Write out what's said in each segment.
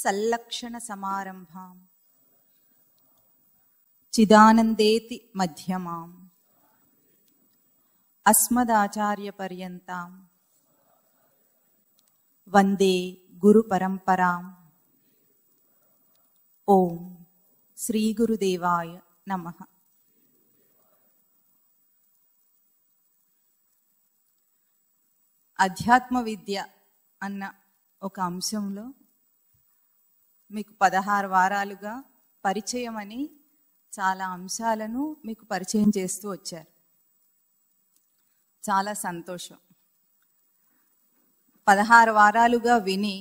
సల్లక్షణ సమారంభాం చిదానందేతి మధ్యమాం అస్మదాచార్య పర్యంతాం వందే గురు పరంపరాం. ఓం శ్రీ గురుదేవాయ నమః. అధ్యాత్మ విద్య అన్న ఒక అంశంలో మీకు 16 వారాలుగా పరిచయం అని చాలా అంశాలను మీకు పరిచయం చేస్తూ వచ్చారు. చాలా సంతోషం. 16 వారాలుగా విని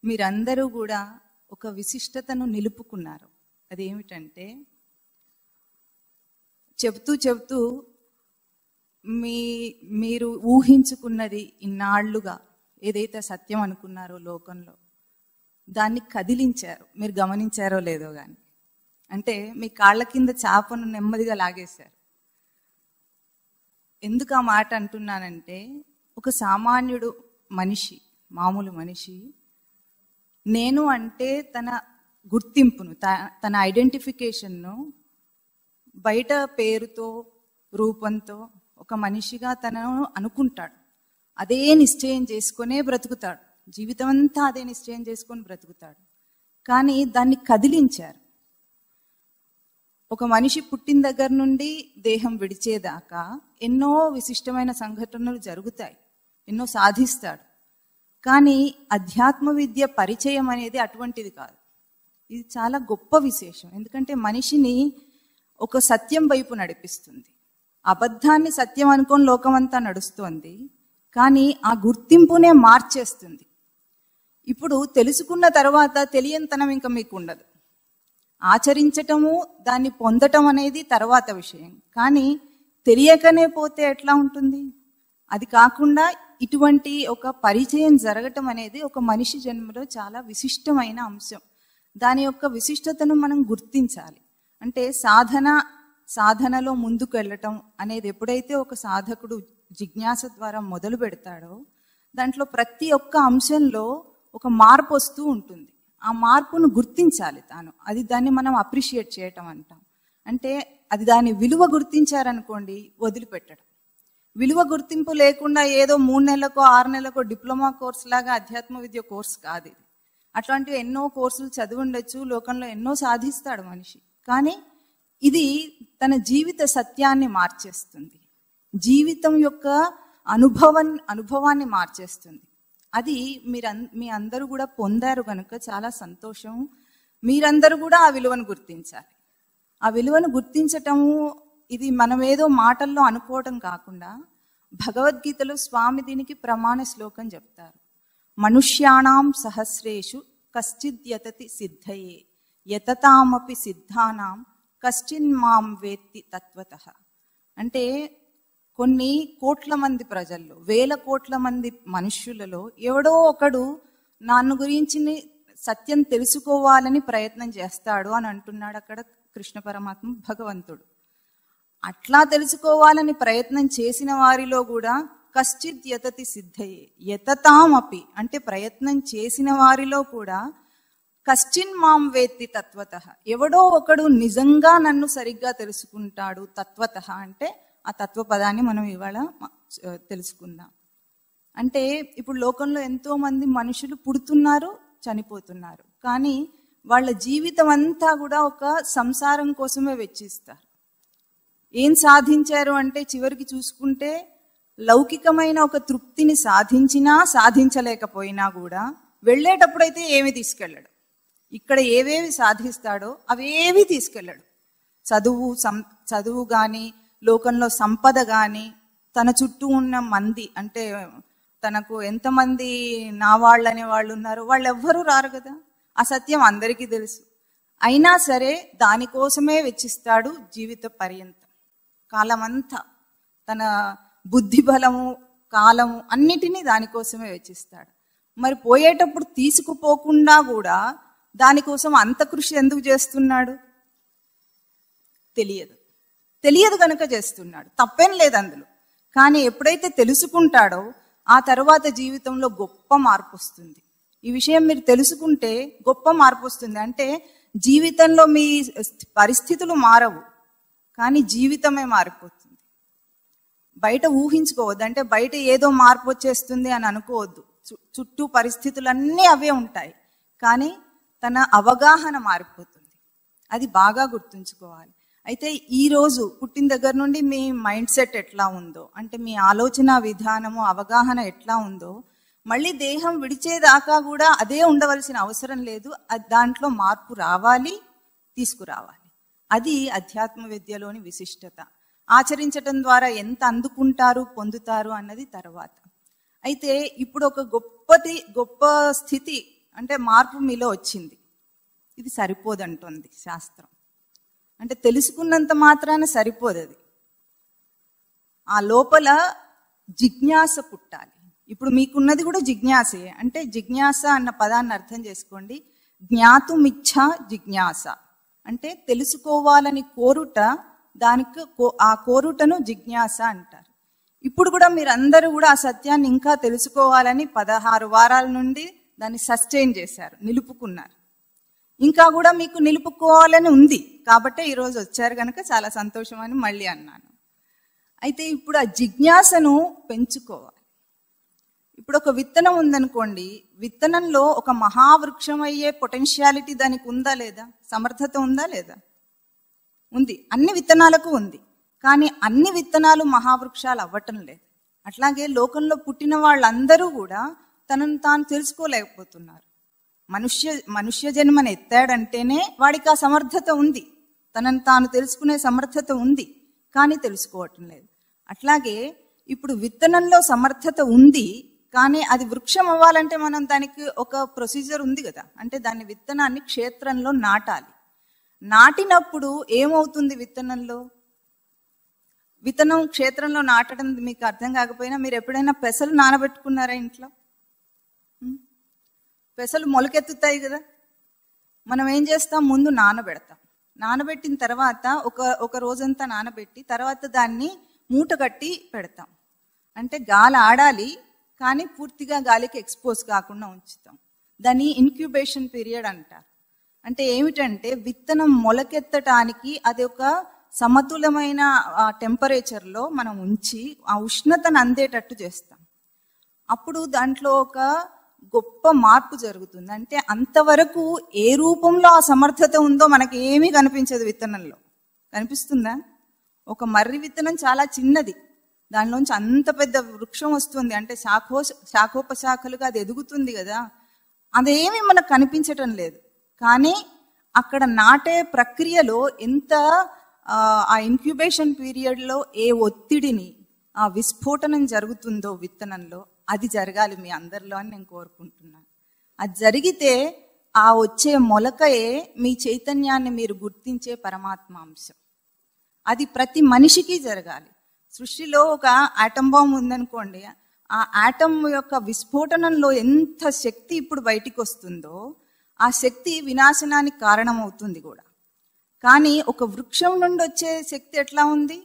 మీరందరూ కూడా ఒక విశిష్టతను నిలుపుకున్నారు. అదేమిటంటే చెప్తూ మీరు ఊహించుకున్నది ఇన్నాళ్లుగా ఏదైతే సత్యం అనుకున్నారో లోకంలో దాన్ని కదిలించారు. మీరు గమనించారో లేదో కానీ, అంటే మీ కాళ్ళ కింద చాపను నెమ్మదిగా లాగేశారు. ఎందుకు ఆ మాట అంటున్నానంటే, ఒక సామాన్యుడు మనిషి, మామూలు మనిషి, నేను అంటే తన గుర్తింపును, తన ఐడెంటిఫికేషన్ను బయట పేరుతో రూపంతో ఒక మనిషిగా తనను అనుకుంటాడు. అదే నిశ్చయం చేసుకునే బ్రతుకుతాడు. జీవితం అంతా అదే నిశ్చయం చేసుకొని బ్రతుకుతాడు. కానీ దాన్ని కదిలించారు. ఒక మనిషి పుట్టిన దగ్గర నుండి దేహం విడిచేదాకా ఎన్నో విశిష్టమైన సంఘటనలు జరుగుతాయి, ఎన్నో సాధిస్తాడు. కానీ అధ్యాత్మ విద్య పరిచయం అనేది అటువంటిది కాదు. ఇది చాలా గొప్ప విశేషం. ఎందుకంటే మనిషిని ఒక సత్యం వైపు నడిపిస్తుంది. అబద్ధాన్ని సత్యం అనుకొని లోకమంతా నడుస్తోంది, కానీ ఆ గుర్తింపునే మార్చేస్తుంది. ఇప్పుడు తెలుసుకున్న తర్వాత తెలియనితనం ఇంకా మీకు ఉండదు. ఆచరించటము, దాన్ని పొందటం అనేది తర్వాత విషయం. కానీ తెలియకనే పోతే ఎట్లా ఉంటుంది? అది కాకుండా ఇటువంటి ఒక పరిచయం జరగటం అనేది ఒక మనిషి జన్మలో చాలా విశిష్టమైన అంశం. దాని యొక్క విశిష్టతను మనం గుర్తించాలి. అంటే సాధనలో ముందుకు వెళ్ళటం అనేది ఎప్పుడైతే ఒక సాధకుడు జిజ్ఞాస ద్వారా మొదలు పెడతాడో దాంట్లో ప్రతి ఒక్క అంశంలో ఒక మార్పు వస్తూ ఉంటుంది. ఆ మార్పును గుర్తించాలి తాను. దాన్ని మనం అప్రిషియేట్ చేయటం అంటాం. అంటే అది దాని విలువ గుర్తించారనుకోండి, వదిలిపెట్టడం. విలువ గుర్తింపు లేకుండా ఏదో 3 నెలలకో 6 నెలలకో డిప్లొమా కోర్స్ లాగా అధ్యాత్మ విద్య కోర్స్ కాదు ఇది. అట్లాంటివి ఎన్నో కోర్సులు చదివి ఉండొచ్చు, లోకంలో ఎన్నో సాధిస్తాడు మనిషి. కానీ ఇది తన జీవిత సత్యాన్ని మార్చేస్తుంది, జీవితం యొక్క అనుభవాన్ని మార్చేస్తుంది. అది మీ అందరూ కూడా పొందారు కనుక చాలా సంతోషం. మీరందరూ కూడా ఆ విలువను గుర్తించాలి. ఆ విలువను గుర్తించటము ఇది మనం ఏదో మాటల్లో అనుకోవటం కాకుండా, భగవద్గీతలో స్వామి దీనికి ప్రమాణ శ్లోకం చెప్తారు. మనుష్యాణం సహస్రేషు కశ్చిద్ యతతి సిద్ధయే యతతామపి సిద్ధానాం కశ్చిన్ మాం వేత్తి తత్వతః. అంటే కొన్ని కోట్ల మంది ప్రజల్లో, వేల కోట్ల మంది మనుష్యులలో ఎవడో ఒకడు నన్ను గురించి సత్యం తెలుసుకోవాలని ప్రయత్నం చేస్తాడు అని అంటున్నాడు అక్కడ కృష్ణ పరమాత్మ భగవంతుడు. అట్లా తెలుసుకోవాలని ప్రయత్నం చేసిన వారిలో కూడా కశ్చిత్ యతతి సిద్ధయే యతతామపి, అంటే ప్రయత్నం చేసిన వారిలో కూడా కశ్చిన్ మాం వేత్తి తత్వతః, ఎవడో ఒకడు నిజంగా నన్ను సరిగ్గా తెలుసుకుంటాడు. తత్వతః అంటే ఆ తత్వ పదాన్ని మనం ఇవాళ తెలుసుకుందాం. అంటే ఇప్పుడు లోకంలో ఎంతో మంది మనుషులు పుడుతున్నారు, చనిపోతున్నారు. కానీ వాళ్ళ జీవితం అంతా కూడా ఒక సంసారం కోసమే వెచ్చిస్తారు. ఏం సాధించారు అంటే చివరికి చూసుకుంటే లౌకికమైన ఒక తృప్తిని సాధించినా సాధించలేకపోయినా కూడా వెళ్ళేటప్పుడైతే ఏమి తీసుకెళ్ళడు. ఇక్కడ ఏవేవి సాధిస్తాడో అవేవి తీసుకెళ్ళడు. చదువు కానీ, లోకంలో సంపద కానీ, తన చుట్టూ ఉన్న మంది, అంటే తనకు ఎంతమంది నా వాళ్ళు అనే వాళ్ళు ఉన్నారో వాళ్ళు ఎవ్వరూ రారు కదా. ఆ సత్యం అందరికీ తెలుసు. అయినా సరే దానికోసమే వెచ్చిస్తాడు జీవిత పర్యంతం. కాలమంతా తన బుద్ధి బలము, కాలము అన్నిటినీ దానికోసమే వెచ్చిస్తాడు. మరి పోయేటప్పుడు తీసుకుపోకుండా కూడా దానికోసం అంత కృషి ఎందుకు చేస్తున్నాడు? తెలియదు కనుక చేస్తున్నాడు. తప్పేం లేదు అందులో. కానీ ఎప్పుడైతే తెలుసుకుంటాడో ఆ తర్వాత జీవితంలో గొప్ప మార్పు వస్తుంది. ఈ విషయం మీరు తెలుసుకుంటే గొప్ప మార్పు వస్తుంది. అంటే జీవితంలో మీ పరిస్థితులు మారవు, కానీ జీవితమే మారిపోతుంది. బయట ఊహించుకోవద్దు, అంటే బయట ఏదో మార్పు వచ్చేస్తుంది అని అనుకోవద్దు. చుట్టూ పరిస్థితులన్నీ అవే ఉంటాయి, కానీ తన అవగాహన మారిపోతుంది. అది బాగా గుర్తుంచుకోవాలి. అయితే ఈరోజు పుట్టిన దగ్గర నుండి మీ మైండ్ సెట్ ఎట్లా ఉందో, అంటే మీ ఆలోచన విధానము అవగాహన ఎట్లా ఉందో, మళ్ళీ దేహం విడిచేదాకా కూడా అదే ఉండవలసిన అవసరం లేదు. దాంట్లో మార్పు రావాలి, తీసుకురావాలి. అది అధ్యాత్మ విద్యలోని విశిష్టత. ఆచరించటం ద్వారా ఎంత అందుకుంటారు, పొందుతారు అన్నది తర్వాత. అయితే ఇప్పుడు ఒక గొప్ప స్థితి అంటే మార్పు మీలో వచ్చింది. ఇది సరిపోదంటుంది శాస్త్రం. అంటే తెలుసుకున్నంత మాత్రాన సరిపోదు. అది ఆ లోపల జిజ్ఞాస పుట్టాలి. ఇప్పుడు మీకున్నది కూడా జిజ్ఞాసే. అంటే జిజ్ఞాస అన్న పదాన్ని అర్థం చేసుకోండి. జ్ఞాతుమిచ్ఛ జిజ్ఞాస అంటే తెలుసుకోవాలని కోరుట, దానికి ఆ కోరుటను జిజ్ఞాస అంటారు. ఇప్పుడు కూడా మీరందరూ కూడా ఆ సత్యాన్ని ఇంకా తెలుసుకోవాలని 16 వారాల నుండి దాన్ని సస్టైన్ చేశారు, నిలుపుకున్నారు. ఇంకా కూడా మీకు నిలుపుకోవాలని ఉంది కాబట్టి ఈరోజు వచ్చారు కనుక చాలా సంతోషం అని మళ్ళీ అన్నాను. అయితే ఇప్పుడు ఆ జిజ్ఞాసను పెంచుకోవాలి. ఇప్పుడు ఒక విత్తనం ఉందనుకోండి, విత్తనంలో ఒక మహావృక్షం అయ్యే పొటెన్షియాలిటీ దానికి ఉందా లేదా, సమర్థత ఉందా లేదా? ఉంది. అన్ని విత్తనాలకు ఉంది. కానీ అన్ని విత్తనాలు మహావృక్షాలు అవ్వటం లేదు. అట్లాగే లోకంలో పుట్టిన వాళ్ళందరూ కూడా తనను తాను తెలుసుకోలేకపోతున్నారు. మనుష్య జన్మను ఎత్తాడంటేనే వాడికి ఆ సమర్థత ఉంది, తనను తాను తెలుసుకునే సమర్థత ఉంది, కానీ తెలుసుకోవటం లేదు. అట్లాగే ఇప్పుడు విత్తనంలో సమర్థత ఉంది, కానీ అది వృక్షం అవ్వాలంటే మనం దానికి ఒక ప్రొసీజర్ ఉంది కదా. అంటే దాని విత్తనాన్ని క్షేత్రంలో నాటాలి. నాటినప్పుడు ఏమవుతుంది విత్తనంలో? విత్తనం క్షేత్రంలో నాటడం మీకు అర్థం కాకపోయినా మీరు ఎప్పుడైనా పెసలు నానబెట్టుకున్నారా ఇంట్లో? పెసలు మొలకెత్తుతాయి కదా. మనం ఏం చేస్తాం, ముందు నానబెడతాం. నానబెట్టిన తర్వాత ఒక రోజంతా నానబెట్టి తర్వాత దాన్ని మూట కట్టి పెడతాం. అంటే గాలి ఆడాలి, కానీ పూర్తిగా గాలికి ఎక్స్పోజ్ కాకుండా ఉంచుతాం. దాన్ని ఇన్క్యుబేషన్ పీరియడ్ అంటారు. అంటే ఏమిటంటే విత్తనం మొలకెత్తటానికి అది ఒక సమతులమైన టెంపరేచర్లో మనం ఉంచి ఆ ఉష్ణతను అందేటట్టు చేస్తాం. అప్పుడు దాంట్లో ఒక గొప్ప మార్పు జరుగుతుంది. అంటే అంతవరకు ఏ రూపంలో ఆ సమర్థత ఉందో మనకి ఏమీ కనిపించదు. విత్తనంలో కనిపిస్తుందా? ఒక మర్రి విత్తనం చాలా చిన్నది, దానిలోంచి అంత పెద్ద వృక్షం వస్తుంది. అంటే శాఖోపశాఖలుగా అది ఎదుగుతుంది కదా. అదేమీ మనకు కనిపించటం లేదు. కానీ అక్కడ నాటే ప్రక్రియలో ఎంత ఆ ఇన్క్యుబేషన్ పీరియడ్లో ఏ ఒత్తిడిని, ఆ విస్ఫోటనం జరుగుతుందో విత్తనంలో, అది జరగాలి మీ అందరిలో అని నేను కోరుకుంటున్నాను. అది జరిగితే ఆ వచ్చే మొలకయే మీ చైతన్యాన్ని మీరు గుర్తించే పరమాత్మ అంశం. అది ప్రతి మనిషికి జరగాలి. సృష్టిలో ఒక ఆటం బాంబ్ ఉందనుకోండి, ఆ ఆటం యొక్క విస్ఫోటనంలో ఎంత శక్తి ఇప్పుడు బయటికి వస్తుందో ఆ శక్తి వినాశనానికి కారణమవుతుంది కూడా. కానీ ఒక వృక్షం నుండి వచ్చే శక్తి ఎట్లా ఉంది?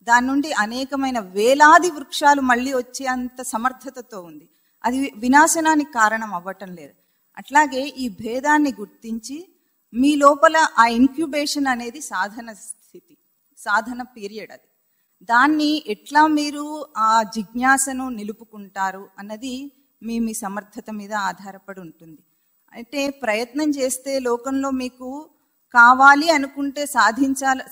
దాని నుండి అనేకమైన వేలాది వృక్షాలు మళ్ళీ వచ్చే అంత సమర్థతతో ఉంది. అది వినాశనానికి కారణం అవ్వటం లేదు. అట్లాగే ఈ భేదాన్ని గుర్తించి మీ లోపల ఆ ఇన్క్యుబేషన్ అనేది సాధన స్థితి, సాధన పీరియడ్. అది దాన్ని ఎట్లా మీరు ఆ జిజ్ఞాసను నిలుపుకుంటారు అన్నది మీ సమర్థత మీద ఆధారపడి ఉంటుంది. అంటే ప్రయత్నం చేస్తే లోకంలో మీకు కావాలి అనుకుంటే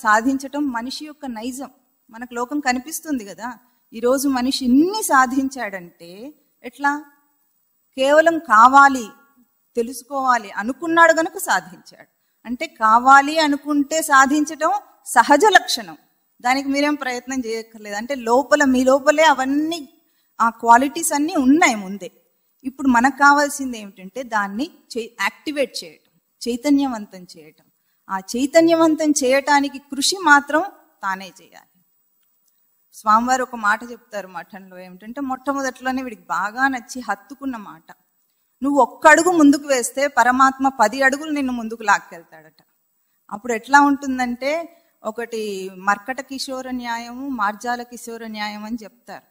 సాధించటం మనిషి యొక్క నైజం. మనకు లోకం కనిపిస్తుంది కదా. ఈరోజు మనిషి ఇన్ని సాధించాడంటే ఎట్లా? కేవలం కావాలి, తెలుసుకోవాలి అనుకున్నాడు గనుక సాధించాడు. అంటే కావాలి అనుకుంటే సాధించటం సహజ లక్షణం. దానికి మీరేం ప్రయత్నం చేయక్కర్లేదు. అంటే మీ లోపలే అవన్నీ ఆ క్వాలిటీస్ అన్నీ ఉన్నాయి ముందే. ఇప్పుడు మనకు కావాల్సింది ఏమిటంటే దాన్ని యాక్టివేట్ చేయటం, చైతన్యవంతం చేయటం. ఆ చైతన్యవంతం చేయటానికి కృషి మాత్రం తానే చేయాలి. స్వామివారు ఒక మాట చెప్తారు మఠంలో, ఏమిటంటే మొట్టమొదట్లోనే వీడికి బాగా నచ్చి హత్తుకున్న మాట, నువ్వు ఒక్క అడుగు ముందుకు వేస్తే పరమాత్మ 10 అడుగులు నిన్ను ముందుకు లాక్కెళ్తాడట. అప్పుడు ఎట్లా ఉంటుందంటే, ఒకటి మర్కట కిశోర న్యాయము, మార్జాల కిశోర న్యాయం అని చెప్తారు.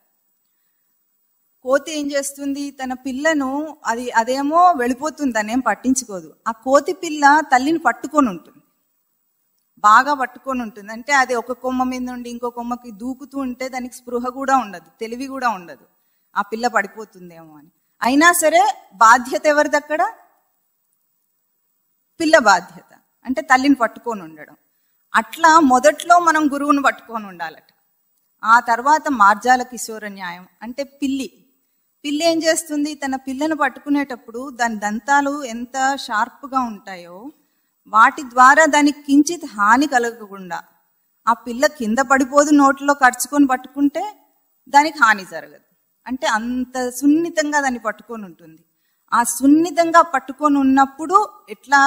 కోతి ఏం చేస్తుంది, తన పిల్లను అదేమో వెళ్ళిపోతుంది, దాన్నేం పట్టించుకోదు. ఆ కోతి పిల్ల తల్లిని పట్టుకొని ఉంటుంది, బాగా పట్టుకొని ఉంటుంది. అంటే అది ఒక కొమ్మ మీద నుండి ఇంకో కొమ్మకి దూకుతూ ఉంటే దానికి స్పృహ కూడా ఉండదు, తెలివి కూడా ఉండదు, ఆ పిల్ల పడిపోతుందేమో అని. అయినా సరే బాధ్యత ఎవరిది అక్కడ? పిల్ల బాధ్యత. అంటే తల్లిని పట్టుకొని ఉండడం. అట్లా మొదట్లో మనం గురువును పట్టుకొని ఉండాలట. ఆ తర్వాత మార్జాల కిశోర న్యాయం అంటే పిల్లి ఏం చేస్తుంది, తన పిల్లను పట్టుకునేటప్పుడు దాని దంతాలు ఎంత షార్ప్గా ఉంటాయో వాటి ద్వారా దానికి కించిత్ హాని కలగకుండా, ఆ పిల్ల కింద పడిపోదు, నోట్లో కరుచుకొని పట్టుకుంటే దానికి హాని జరగదు. అంటే అంత సున్నితంగా దాన్ని పట్టుకొని ఉంటుంది. ఆ సున్నితంగా పట్టుకొని ఉన్నప్పుడు ఎట్లా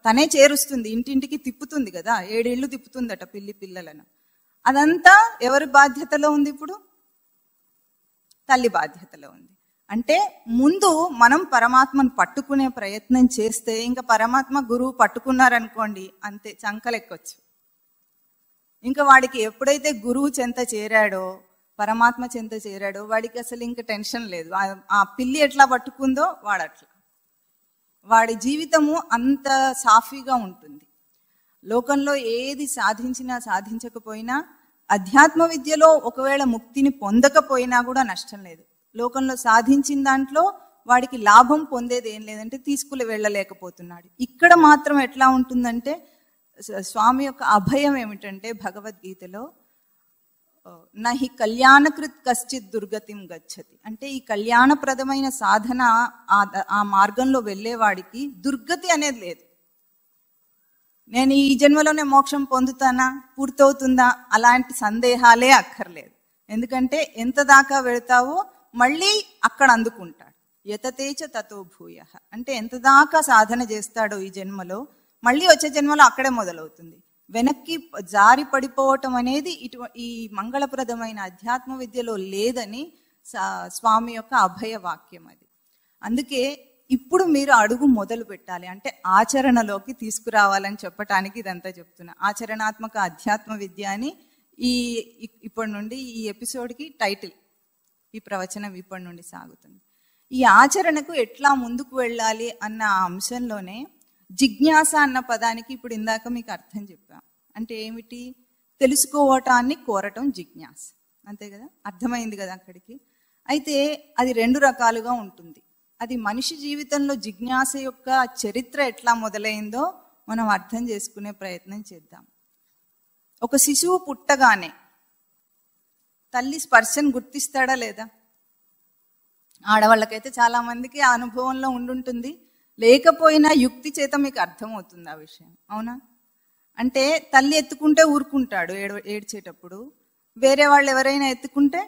తనే చేరుస్తుంది, ఇంటింటికి తిప్పుతుంది కదా, 7 ఇళ్ళు తిప్పుతుందట పిల్లలను. అదంతా ఎవరి బాధ్యతలో ఉంది? ఇప్పుడు తల్లి బాధ్యతలో ఉంది. అంటే ముందు మనం పరమాత్మను పట్టుకునే ప్రయత్నం చేస్తే, ఇంకా పరమాత్మ గురువు పట్టుకున్నారనుకోండి అంతే, చంకలెక్కొచ్చు. ఇంకా వాడికి ఎప్పుడైతే గురువు చెంత చేరాడో, పరమాత్మ చెంత చేరాడో, వాడికి అసలు ఇంకా టెన్షన్ లేదు. ఆ పిల్లి ఎట్లా పట్టుకుందో వాడట్లా, వాడి జీవితము అంత సాఫీగా ఉంటుంది. లోకంలో ఏది సాధించినా సాధించకపోయినా, అధ్యాత్మ విద్యలో ఒకవేళ ముక్తిని పొందకపోయినా కూడా నష్టం లేదు. లోకంలో సాధించిన దాంట్లో వాడికి లాభం పొందేది ఏం లేదంటే తీసుకుని వెళ్ళలేకపోతున్నాడు. ఇక్కడ మాత్రం ఎట్లా ఉంటుందంటే, స్వామి యొక్క అభయం ఏమిటంటే భగవద్గీతలో నహి కళ్యాణకృత్ కశ్చిత్ దుర్గతిం గచ్చతి. అంటే ఈ కళ్యాణప్రదమైన సాధన ఆ మార్గంలో వెళ్ళేవాడికి దుర్గతి అనేది లేదు. నేను ఈ జన్మలోనే మోక్షం పొందుతానా, పూర్తవుతుందా, అలాంటి సందేహాలే అక్కర్లేదు. ఎందుకంటే ఎంత దాకా వెళ్తావో మళ్ళీ అక్కడ అందుకుంటాడు. యతతేచ తతో భూయ. అంటే ఎంత దాకా సాధన చేస్తాడో ఈ జన్మలో, మళ్ళీ వచ్చే జన్మలో అక్కడే మొదలవుతుంది. వెనక్కి జారి పడిపోవటం అనేది ఈ మంగళప్రదమైన అధ్యాత్మ విద్యలో లేదని స్వామి యొక్క అభయ వాక్యం అది. అందుకే ఇప్పుడు మీరు అడుగు మొదలు పెట్టాలి, అంటే ఆచరణలోకి తీసుకురావాలని చెప్పటానికి ఇదంతా చెప్తున్నా. ఆచరణాత్మక అధ్యాత్మ విద్య అని ఇప్పటి నుండి ఈ ఎపిసోడ్కి టైటిల్. ఈ ప్రవచనం ఇప్పటి నుండి సాగుతుంది. ఈ ఆచరణకు ఎట్లా ముందుకు వెళ్ళాలి అన్న అంశంలోనే జిజ్ఞాస అన్న పదానికి ఇప్పుడు ఇందాక మీకు అర్థం చెప్పాం. అంటే ఏమిటి? తెలుసుకోవటాన్ని కోరటం జిజ్ఞాస, అంతే కదా, అర్థమైంది కదా అక్కడికి. అయితే అది 2 రకాలుగా ఉంటుంది. అది మనిషి జీవితంలో జిజ్ఞాస యొక్క చరిత్ర ఎట్లా మొదలైందో మనం అర్థం చేసుకునే ప్రయత్నం చేద్దాం. ఒక శిశువు పుట్టగానే తల్లి స్పర్శను గుర్తిస్తాడా లేదా? ఆడవాళ్ళకైతే చాలా మందికి ఆ అనుభవంలో ఉండుంటుంది, లేకపోయినా యుక్తి చేత మీకు అర్థమవుతుంది ఆ విషయం, అవునా? అంటే తల్లి ఎత్తుకుంటే ఊరుకుంటాడు ఏడ్చేటప్పుడు, వేరే వాళ్ళు ఎవరైనా ఎత్తుకుంటే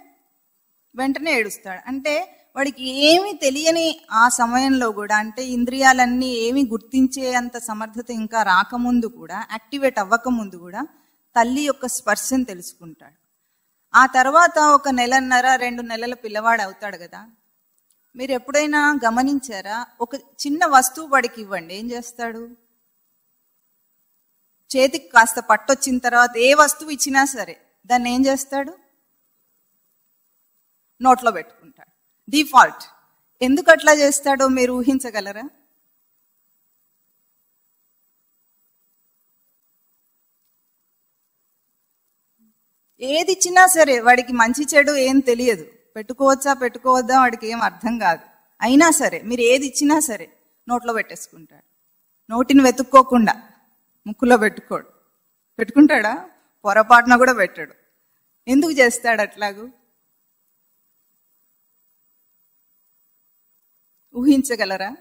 వెంటనే ఏడుస్తాడు. అంటే వాడికి ఏమీ తెలియని ఆ సమయంలో కూడా, అంటే ఇంద్రియాలన్నీ ఏమీ గుర్తించే అంత సమర్థత ఇంకా రాకముందు కూడా, యాక్టివేట్ అవ్వకముందు కూడా తల్లి యొక్క స్పర్శను తెలుసుకుంటాడు. ఆ తర్వాత ఒక 1.5-2 నెలల పిల్లవాడు అవుతాడు కదా. మీరు ఎప్పుడైనా గమనించారా? ఒక చిన్న వస్తువు వాడికి ఇవ్వండి, ఏం చేస్తాడు? చేతికి కాస్త పట్టొచ్చిన తర్వాత ఏ వస్తువు ఇచ్చినా సరే దాన్ని ఏం చేస్తాడు? నోట్లో పెట్టుకుంటాడు, డిఫాల్ట్. ఎందుకు అట్లా చేస్తాడో మీరు ఊహించగలరా? ఏది ఇచ్చినా సరే వాడికి మంచి చెడు ఏం తెలియదు, పెట్టుకోవచ్చా పెట్టుకోవద్దా వాడికి ఏం అర్థం కాదు. అయినా సరే మీరు ఏది ఇచ్చినా సరే నోట్లో పెట్టేసుకుంటాడు. నోటిని వెతుక్కోకుండా ముక్కులో పెట్టుకుంటాడా? పొరపాటున కూడా పెట్టాడు. ఎందుకు చేస్తాడు అట్లాగూ? ఊహించగలరా?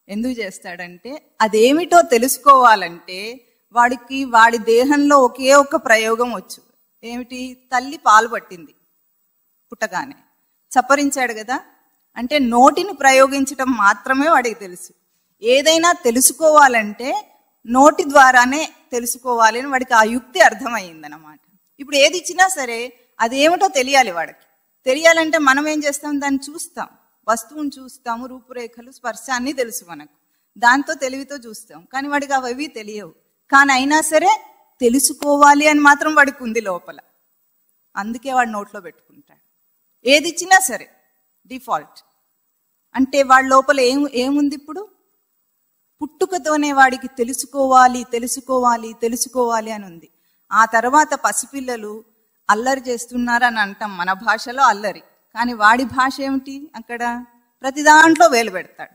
ఎందుకు చేస్తాడంటే, అదేమిటో తెలుసుకోవాలంటే వాడికి వాడి దేహంలో ఒకే ఒక్క ప్రయోగం వచ్చు. ఏమిటి? తల్లి పాలు పట్టింది పుట్టగానే, చప్పరించాడు కదా. అంటే నోటిని ప్రయోగించటం మాత్రమే వాడికి తెలుసు. ఏదైనా తెలుసుకోవాలంటే నోటి ద్వారానే తెలుసుకోవాలి అని వాడికి ఆ యుక్తి అర్థమైందనమాట. ఇప్పుడు ఏది ఇచ్చినా సరే అదేమిటో తెలియాలి వాడికి. తెలియాలంటే మనం ఏం చేస్తాం? దాన్ని చూస్తాం, వస్తువుని చూస్తాము, రూపురేఖలు, స్పర్శ అన్నీ తెలుసు మనకు, దాంతో తెలివితో చూస్తాం. కానీ వాడికి అవి తెలియవు. కానీ అయినా సరే తెలుసుకోవాలి అని మాత్రం వాడికి ఉంది లోపల. అందుకే వాడు నోట్లో పెట్టుకుంటాడు. ఏది ఇచ్చినా సరే డిఫాల్ట్. అంటే వాడి లోపల ఏముంది ఇప్పుడు? పుట్టుకతోనే వాడికి తెలుసుకోవాలి తెలుసుకోవాలి తెలుసుకోవాలి అని ఉంది. ఆ తర్వాత పసిపిల్లలు అల్లరి చేస్తున్నారని అంటాం మన భాషలో అల్లరి, కానీ వాడి భాష ఏమిటి? అక్కడ ప్రతి దాంట్లో వేలు పెడతాడు.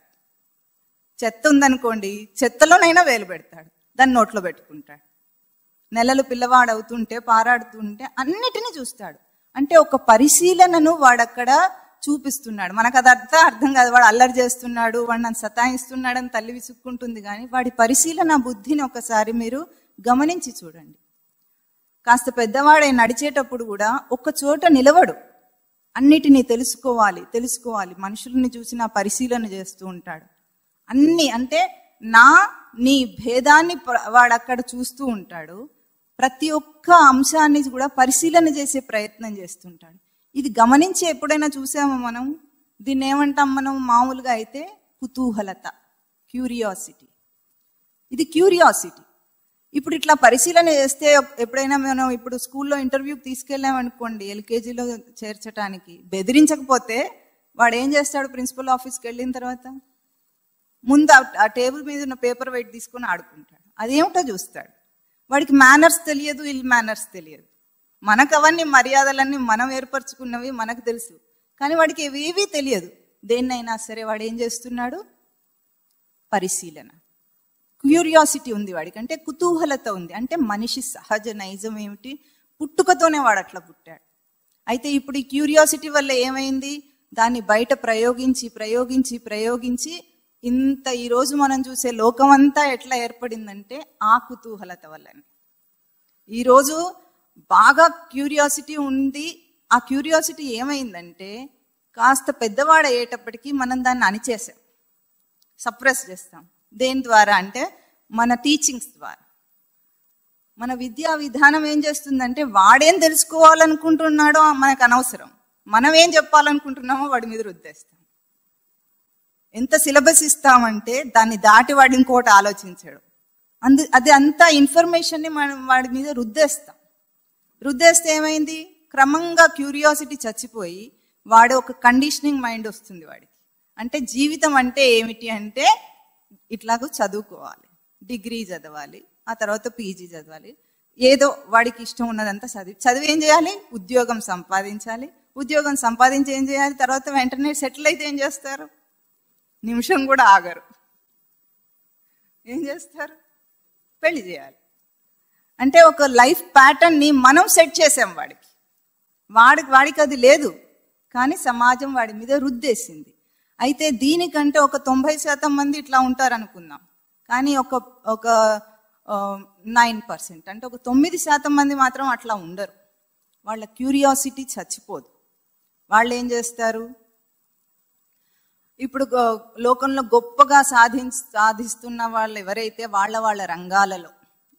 చెత్త ఉందనుకోండి, చెత్తలోనైనా వేలు పెడతాడు, దాన్ని నోట్లో పెట్టుకుంటాడు. నెలలు పిల్లవాడు అవుతుంటే పారాడుతుంటే అన్నిటినీ చూస్తాడు. అంటే ఒక పరిశీలనను వాడక్కడ చూపిస్తున్నాడు. మనకు అదంతా అర్థం కాదు. వాడు అల్లరి చేస్తున్నాడు, వాడు నన్ను సతాయిస్తున్నాడు అని తల్లి విసుక్కుంటుంది, కానీ వాడి పరిశీలన బుద్ధిని ఒకసారి మీరు గమనించి చూడండి. కాస్త పెద్దవాడే నడిచేటప్పుడు కూడా ఒక్క చోట నిలవడు, అన్నిటినీ తెలుసుకోవాలి తెలుసుకోవాలి. మనుషుల్ని చూసిన పరిశీలన చేస్తూ ఉంటాడు. అన్ని అంటే నీ భేదాన్ని వాడు అక్కడ చూస్తూ ఉంటాడు. ప్రతి ఒక్క అంశాన్ని కూడా పరిశీలన చేసే ప్రయత్నం చేస్తుంటాడు. ఇది గమనించి ఎప్పుడైనా చూసామో మనం? దీన్ని ఏమంటాం మనం మామూలుగా అయితే? కుతూహలత, క్యూరియాసిటీ. ఇది క్యూరియాసిటీ. ఇప్పుడు ఇట్లా పరిశీలన చేస్తే ఎప్పుడైనా మనం ఇప్పుడు స్కూల్లో ఇంటర్వ్యూకి తీసుకెళ్ళామనుకోండి, ఎల్కేజీలో చేర్చడానికి, బెదిరించకపోతే వాడు ఏం చేస్తాడు? ప్రిన్సిపల్ ఆఫీస్కి వెళ్ళిన తర్వాత ముందు ఆ టేబుల్ మీద ఉన్న పేపర్ వెయిట్ తీసుకొని ఆడుకుంటాడు. అదేమిటో చూస్తాడు. వాడికి మేనర్స్ తెలియదు, ఇల్ మేనర్స్ తెలియదు. మనకు అవన్నీ మర్యాదలన్నీ మనం ఏర్పరచుకున్నవి మనకు తెలుసు, కానీ వాడికి ఏవీ తెలియదు. దేన్నైనా సరే వాడు ఏం చేస్తున్నాడు? పరిశీలన, క్యూరియాసిటీ ఉంది వాడికి. అంటే కుతూహలత ఉంది. అంటే మనిషి సహజ నైజం ఏమిటి? పుట్టుకతోనే వాడు అట్లా పుట్టాడు. అయితే ఇప్పుడు ఈ క్యూరియాసిటీ వల్ల ఏమైంది? దాన్ని బయట ప్రయోగించి ప్రయోగించి ప్రయోగించి ఇంత ఈరోజు మనం చూసే లోకమంతా ఎట్లా ఏర్పడిందంటే ఆ కుతూహలత వల్లనే. ఈరోజు బాగా క్యూరియాసిటీ ఉంది. ఆ క్యూరియాసిటీ ఏమైందంటే కాస్త పెద్దవాడు అయ్యేటప్పటికీ మనం దాన్ని అణిచేసాం, సప్రెస్ చేస్తాం. దేని ద్వారా అంటే మన టీచింగ్స్ ద్వారా. మన విద్యా విధానం ఏం చేస్తుందంటే వాడేం తెలుసుకోవాలనుకుంటున్నాడో మనకు అనవసరం, మనం ఏం చెప్పాలనుకుంటున్నామో వాడి మీద రుద్దేస్తాం. ఎంత సిలబస్ ఇస్తామంటే దాన్ని దాటి వాడు ఇంకోటి ఆలోచించాడు. అది అంతా ఇన్ఫర్మేషన్ని మనం వాడి మీద రుద్దేస్తాం. రుద్దేస్తే ఏమైంది? క్రమంగా క్యూరియాసిటీ చచ్చిపోయి వాడు ఒక కండిషనింగ్ మైండ్ వస్తుంది వాడికి. అంటే జీవితం అంటే ఏమిటి అంటే ఇట్లాగూ చదువుకోవాలి, డిగ్రీ చదవాలి, ఆ తర్వాత పీజీ చదవాలి, ఏదో వాడికి ఇష్టం ఉన్నదంతా చదివి ఏం చేయాలి? ఉద్యోగం సంపాదించాలి. ఉద్యోగం సంపాదించి ఏం చేయాలి? తర్వాత వెంటనే సెటిల్ అయితే ఏం చేస్తారు? నిమిషం కూడా ఆగరు. ఏం చేస్తారు? పెళ్లి చేయాలి. అంటే ఒక లైఫ్ ప్యాటర్న్ని మనం సెట్ చేసాం వాడికి. వాడికి అది లేదు, కానీ సమాజం వాడి మీద రుద్దేసింది. అయితే దీనికంటే ఒక 90% మంది ఇట్లా ఉంటారు అనుకుందాం, కానీ ఒక 9% అంటే ఒక 9% మంది మాత్రం అట్లా ఉండరు. వాళ్ళ క్యూరియాసిటీ చచ్చిపోదు. వాళ్ళు ఏం చేస్తారు? ఇప్పుడు లోకంలో గొప్పగా సాధిస్తున్న వాళ్ళు ఎవరైతే వాళ్ళ రంగాలలో,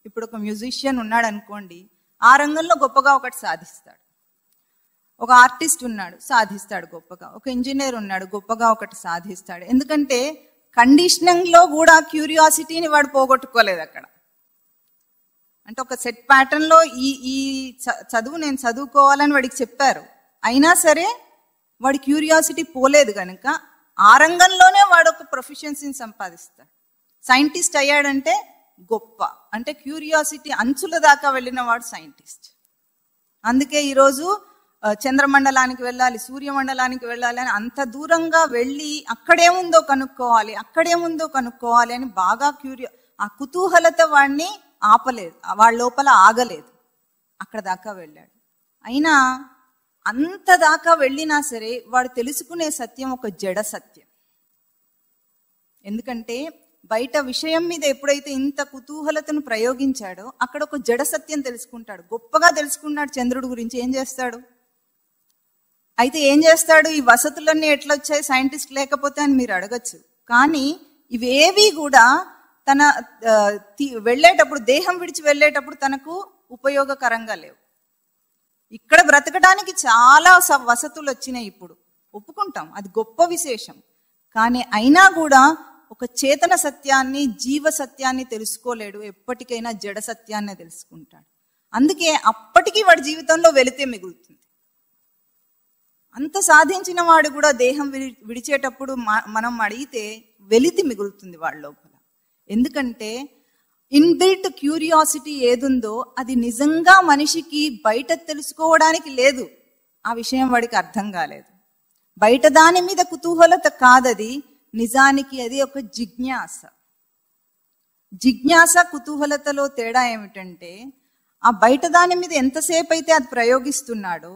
ఇప్పుడు ఒక మ్యూజిషియన్ ఉన్నాడు అనుకోండి, ఆ రంగంలో గొప్పగా ఒకటి సాధిస్తాడు. ఒక ఆర్టిస్ట్ ఉన్నాడు, సాధిస్తాడు గొప్పగా. ఒక ఇంజనీర్ ఉన్నాడు, గొప్పగా ఒకటి సాధిస్తాడు. ఎందుకంటే కండిషనింగ్ లో కూడా క్యూరియాసిటీని వాడు పోగొట్టుకోలేదు అక్కడ. అంటే ఒక సెట్ ప్యాటర్న్ లో ఈ చదువు నేను చదువుకోవాలని వాడికి చెప్పారు, అయినా సరే వాడి క్యూరియాసిటీ పోలేదు కనుక ఆ రంగంలోనే వాడు ఒక ప్రొఫిషియన్సీని సంపాదిస్తాడు. సైంటిస్ట్ అయ్యాడంటే గొప్ప, అంటే క్యూరియాసిటీ అంచుల దాకా వెళ్ళిన వాడు సైంటిస్ట్. అందుకే ఈరోజు చంద్రమండలానికి వెళ్ళాలి, సూర్యమండలానికి వెళ్ళాలి అని అంత దూరంగా వెళ్ళి అక్కడేముందో కనుక్కోవాలి అని బాగా ఆ కుతూహలత వాడిని ఆపలేదు, వాళ్ళ లోపల ఆగలేదు, అక్కడ దాకా వెళ్ళాడు. అయినా అంత దాకా వెళ్ళినా సరే వాడు తెలుసుకునే సత్యం ఒక జడ సత్యం. ఎందుకంటే బయట విషయం మీద ఎప్పుడైతే ఇంత కుతూహలతను ప్రయోగించాడో అక్కడ ఒక జడ సత్యం తెలుసుకుంటాడు. గొప్పగా తెలుసుకున్నాడు చంద్రుడి గురించి. ఏం చేస్తాడు? అయితే ఏం చేస్తాడు? ఈ వసతులన్నీ ఎట్లొచ్చాయి సైంటిస్ట్ లేకపోతే అని మీరు అడగచ్చు. కానీ ఇవేవి కూడా తన వెళ్ళేటప్పుడు, దేహం విడిచి వెళ్ళేటప్పుడు తనకు ఉపయోగకరంగా లేవు. ఇక్కడ బ్రతకడానికి చాలా వసతులు వచ్చినాయి, ఇప్పుడు ఒప్పుకుంటాం, అది గొప్ప విశేషం. కానీ అయినా కూడా ఒక చేతన సత్యాన్ని, జీవ సత్యాన్ని తెలుసుకోలేడు. ఎప్పటికైనా జడ సత్యాన్నే తెలుసుకుంటాడు. అందుకే అప్పటికీ వాడి జీవితంలో వెలితే మిగులుతుంది. అంత సాధించిన వాడు కూడా దేహం విడిచేటప్పుడు మనం అడిగితే వెలితి మిగులుతుంది వాళ్ళ లోపల. ఎందుకంటే ఇన్బిల్ట్ క్యూరియాసిటీ ఏదుందో అది నిజంగా మనిషికి బయట తెలుసుకోవడానికి లేదు. ఆ విషయం వాడికి అర్థం కాలేదు. బయట దాని మీద కుతూహలత కాదది, నిజానికి అది ఒక జిజ్ఞాస. జిజ్ఞాస కుతూహలతలో తేడా ఏమిటంటే, ఆ బయట దాని మీద ఎంతసేపు అయితే అది ప్రయోగిస్తున్నాడో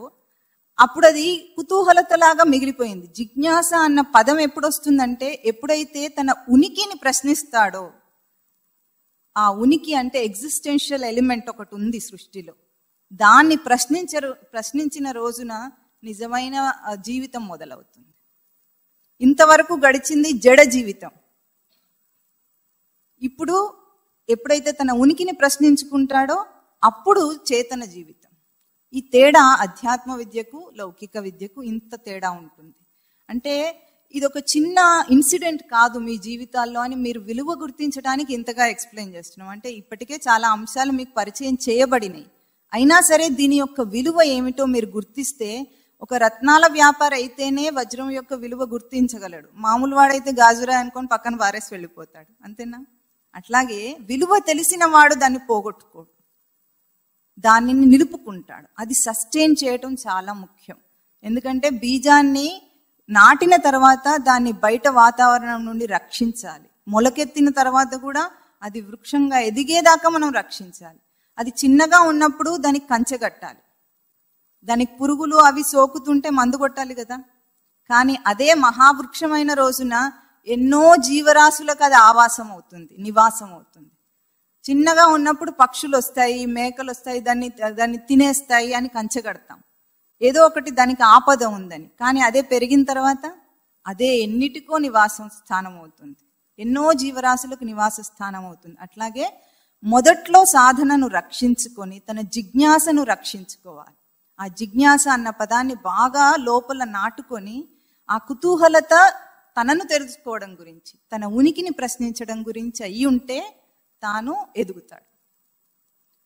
అప్పుడు అది కుతూహలతలాగా మిగిలిపోయింది. జిజ్ఞాస అన్న పదం ఎప్పుడు వస్తుందంటే, ఎప్పుడైతే తన ఉనికిని ప్రశ్నిస్తాడో, ఆ ఉనికి అంటే ఎగ్జిస్టెన్షియల్ ఎలిమెంట్ ఒకటి ఉంది సృష్టిలో, దాన్ని ప్రశ్నించిన రోజున నిజమైన జీవితం మొదలవుతుంది. ఇంతవరకు గడిచింది జడ జీవితం. ఇప్పుడు ఎప్పుడైతే తన ఉనికిని ప్రశ్నించుకుంటాడో అప్పుడు చేతన జీవితం. ఈ తేడా అధ్యాత్మ విద్యకు లౌకిక విద్యకు ఇంత తేడా ఉంటుంది. అంటే ఇది ఒక చిన్న ఇన్సిడెంట్ కాదు మీ జీవితాల్లో అని మీరు విలువ గుర్తించడానికి ఇంతగా ఎక్స్ప్లెయిన్ చేస్తున్నాం. అంటే ఇప్పటికే చాలా అంశాలు మీకు పరిచయం చేయబడినాయి, అయినా సరే దీని యొక్క విలువ ఏమిటో మీరు గుర్తిస్తే, ఒక రత్నాల వ్యాపారి అయితేనే వజ్రం యొక్క విలువ గుర్తించగలడు. మామూలు వాడైతే గాజురాయి అనుకొని పక్కన వారేసి వెళ్ళిపోతాడు, అంతేనా? అట్లాగే విలువ తెలిసిన వాడు దాన్ని పోగొట్టుకోడు, దానిని నిలుపుకుంటాడు. అది సస్టైన్ చేయటం చాలా ముఖ్యం. ఎందుకంటే బీజాన్ని నాటిన తర్వాత దాన్ని బయట వాతావరణం నుండి రక్షించాలి. మొలకెత్తిన తర్వాత కూడా అది వృక్షంగా ఎదిగేదాకా మనం రక్షించాలి. అది చిన్నగా ఉన్నప్పుడు దానికి కంచె కట్టాలి, దానికి పురుగులు అవి సోకుతుంటే మందు కొట్టాలి కదా. కానీ అదే మహావృక్షమైన రోజున ఎన్నో జీవరాశులకు అది ఆవాసం అవుతుంది, నివాసం అవుతుంది. చిన్నగా ఉన్నప్పుడు పక్షులు వస్తాయి, మేకలు వస్తాయి, దాన్ని తినేస్తాయి అని కంచె కడతాం, ఏదో ఒకటి దానికి ఆపద ఉందని. కానీ అదే పెరిగిన తర్వాత అదే ఎన్నిటికో నివాసం స్థానం అవుతుంది, ఎన్నో జీవరాశులకు నివాస స్థానం అవుతుంది. అట్లాగే మొదట్లో సాధనను రక్షించుకొని తన జిజ్ఞాసను రక్షించుకోవాలి. ఆ జిజ్ఞాస అన్న పదాన్ని బాగా లోపల నాటుకొని ఆ కుతూహలత తనను తెలుసుకోవడం గురించి, తన ఉనికిని ప్రశ్నించడం గురించి అయి ఉంటే తాను ఎదుగుతాడు.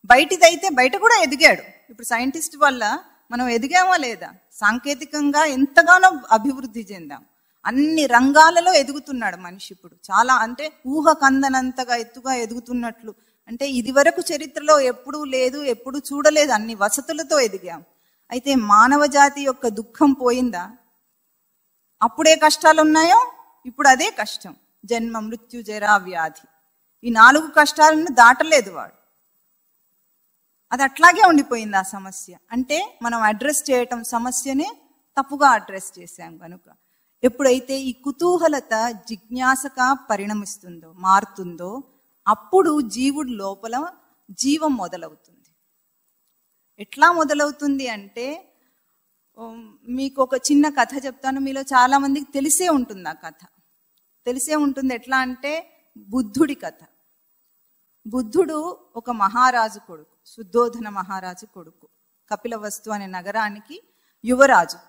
బయటిదైతే బయట కూడా ఎదిగాడు. ఇప్పుడు సైంటిస్ట్ వల్ల మనం ఎదిగామా లేదా? సాంకేతికంగా ఎంతగానో అభివృద్ధి చెందాం, అన్ని రంగాలలో ఎదుగుతున్నాడు మనిషి ఇప్పుడు. చాలా అంటే ఊహ కందనంతగా ఎత్తుగా ఎదుగుతున్నట్లు. అంటే ఇది వరకు చరిత్రలో ఎప్పుడూ లేదు, ఎప్పుడు చూడలేదు, అన్ని వసతులతో ఎదిగాం. అయితే మానవ జాతి యొక్క దుఃఖం పోయిందా? అప్పుడే కష్టాలు ఉన్నాయో ఇప్పుడు అదే కష్టం, జన్మ మృత్యు జరా వ్యాధి. ఈ 4 కష్టాలను దాటలేదు వాడు, అది అట్లాగే ఉండిపోయింది ఆ సమస్య. అంటే మనం అడ్రస్ చేయటం సమస్యనే తప్పుగా అడ్రస్ చేశాం కనుక. ఎప్పుడైతే ఈ కుతూహలత జిజ్ఞాసగా పరిణమిస్తుందో, మారుతుందో, అప్పుడు జీవుడు లోపల జీవం మొదలవుతుంది. ఎట్లా మొదలవుతుంది అంటే, మీకు ఒక చిన్న కథ చెప్తాను. మీలో చాలా మందికి తెలిసే ఉంటుంది ఆ కథ, తెలిసే ఉంటుంది. ఎట్లా అంటే బుద్ధుడి కథ. బుద్ధుడు ఒక మహారాజు కొడుకు, శుద్ధోధన మహారాజు కొడుకు, కపిలవస్తు అనే నగరానికి యువరాజు.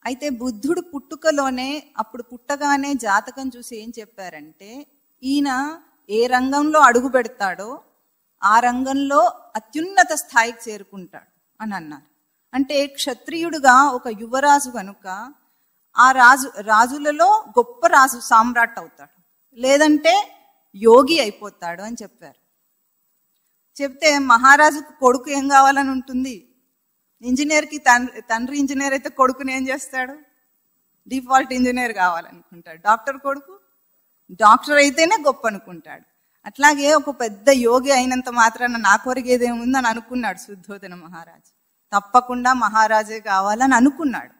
అయితే బుద్ధుడు పుట్టుకలోనే, అప్పుడు పుట్టగానే జాతకం చూసి ఏం చెప్పారంటే, ఈయన ఏ రంగంలో అడుగు పెడతాడో ఆ రంగంలో అత్యున్నత స్థాయికి చేరుకుంటాడు అని అన్నారు. అంటే క్షత్రియుడుగా ఒక యువరాజు కనుక ఆ రాజులలో గొప్ప రాజు, సామ్రాట్ అవుతాడు, లేదంటే యోగి అయిపోతాడు అని చెప్పారు. చెప్తే మహారాజుకు కొడుకు ఏం కావాలని ఉంటుంది? ఇంజనీర్కి తండ్రి ఇంజనీర్ అయితే కొడుకుని ఏం చేస్తాడు? డిఫాల్ట్ ఇంజనీర్ కావాలనుకుంటాడు. డాక్టర్ కొడుకు డాక్టర్ అయితేనే గొప్ప అనుకుంటాడు. అట్లాగే ఒక పెద్ద యోగి అయినంత మాత్రాన నా కొరిగేదేముందని అనుకున్నాడు శుద్ధోధన మహారాజు. తప్పకుండా మహారాజే కావాలని అనుకున్నాడు.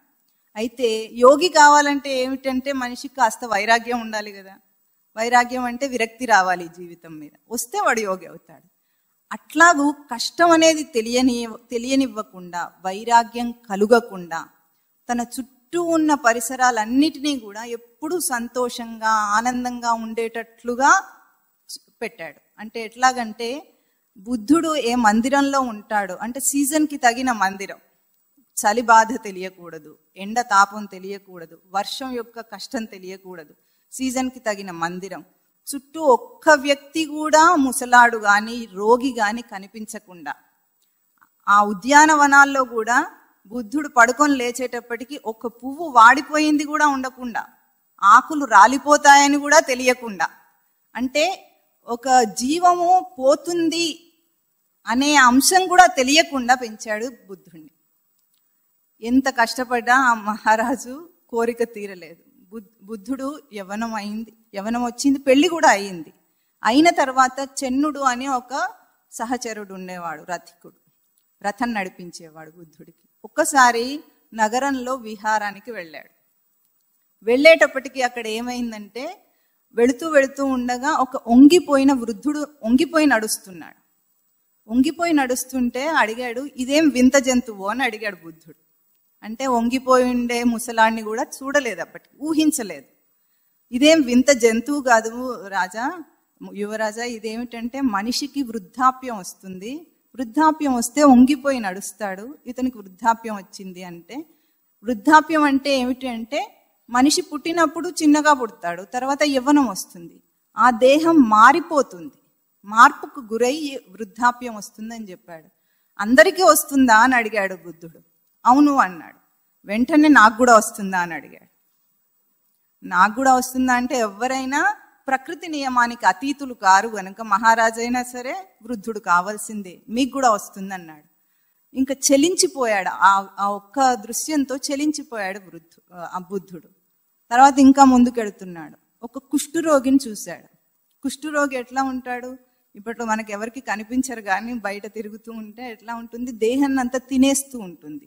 అయితే యోగి కావాలంటే ఏమిటంటే మనిషికి కాస్త వైరాగ్యం ఉండాలి కదా. వైరాగ్యం అంటే విరక్తి రావాలి జీవితం మీద, వస్తే వాడు యోగి అవుతాడు. అట్లాగూ కష్టం అనేది తెలియనివ్వకుండా, వైరాగ్యం కలుగకుండా తన చుట్టూ ఉన్న పరిసరాలన్నిటినీ కూడా ఎప్పుడూ సంతోషంగా ఆనందంగా ఉండేటట్లుగా పెట్టాడు. అంటే ఎట్లాగంటే బుద్ధుడు ఏ మందిరంలో ఉంటాడో, అంటే సీజన్కి తగిన మందిరం, చలి బాధ తెలియకూడదు, ఎండ తాపం తెలియకూడదు, వర్షం యొక్క కష్టం తెలియకూడదు, సీజన్కి తగిన మందిరం, చుట్టూ ఒక్క వ్యక్తి కూడా ముసలాడు కానీ రోగి కానీ కనిపించకుండా, ఆ ఉద్యానవనాల్లో కూడా బుద్ధుడు పడుకొని లేచేటప్పటికి ఒక పువ్వు వాడిపోయింది కూడా ఉండకుండా, ఆకులు రాలిపోతాయని కూడా తెలియకుండా, అంటే ఒక జీవము పోతుంది అనే అంశం కూడా తెలియకుండా పెంచాడు బుద్ధుడిని. ఎంత కష్టపడ్డా ఆ మహారాజు కోరిక తీరలేదు. బుద్ధుడు యవ్వనం వచ్చింది, పెళ్లి కూడా అయింది. అయిన తర్వాత చెన్నుడు అని ఒక సహచరుడు ఉండేవాడు, రథికుడు, రథం నడిపించేవాడు బుద్ధుడికి. ఒక్కసారి నగరంలో విహారానికి వెళ్ళాడు. వెళ్ళేటప్పటికి అక్కడ ఏమైందంటే, వెళుతూ ఉండగా ఒక వంగిపోయిన వృద్ధుడు వంగిపోయి నడుస్తుంటే అడిగాడు, ఇదేం వింత జంతువు అని అడిగాడు బుద్ధుడు. అంటే వంగిపోయి ఉండే ముసలాన్ని కూడా చూడలేదు, అప్పటికి ఊహించలేదు. ఇదేం వింత జంతువు కాదు రాజా, యువరాజా, ఇదేమిటంటే మనిషికి వృద్ధాప్యం వస్తుంది, వృద్ధాప్యం వస్తే వంగిపోయి నడుస్తాడు, ఇతనికి వృద్ధాప్యం వచ్చింది. అంటే వృద్ధాప్యం అంటే ఏమిటి అంటే, మనిషి పుట్టినప్పుడు చిన్నగా పుడతాడు, తర్వాత యవ్వనం వస్తుంది, ఆ దేహం మారిపోతుంది, మార్పుకు గురై వృద్ధాప్యం వస్తుందని చెప్పాడు. అందరికీ వస్తుందా అని అడిగాడు బుద్ధుడు. అవును అన్నాడు. వెంటనే నాకు కూడా వస్తుందా అని అడిగాడు. నాకు కూడా వస్తుందా అంటే, ఎవరైనా ప్రకృతి నియమానికి అతీతులు కారు గనుక మహారాజైనా సరే వృద్ధుడు కావాల్సిందే, మీకు కూడా వస్తుంది అన్నాడు. ఇంకా చెలించిపోయాడు, ఆ ఒక్క దృశ్యంతో చెలించిపోయాడు బుద్ధుడు. తర్వాత ఇంకా ముందుకెడుతున్నాడు. ఒక కుష్ఠరోగిని చూశాడు. కుష్ఠరోగి ఎట్లా ఉంటాడు, ఇప్పట్లో మనకి ఎవరికి కనిపించరు కానీ బయట తిరుగుతూ ఉంటే ఎట్లా ఉంటుంది, దేహాన్ని అంతా తినేస్తూ ఉంటుంది.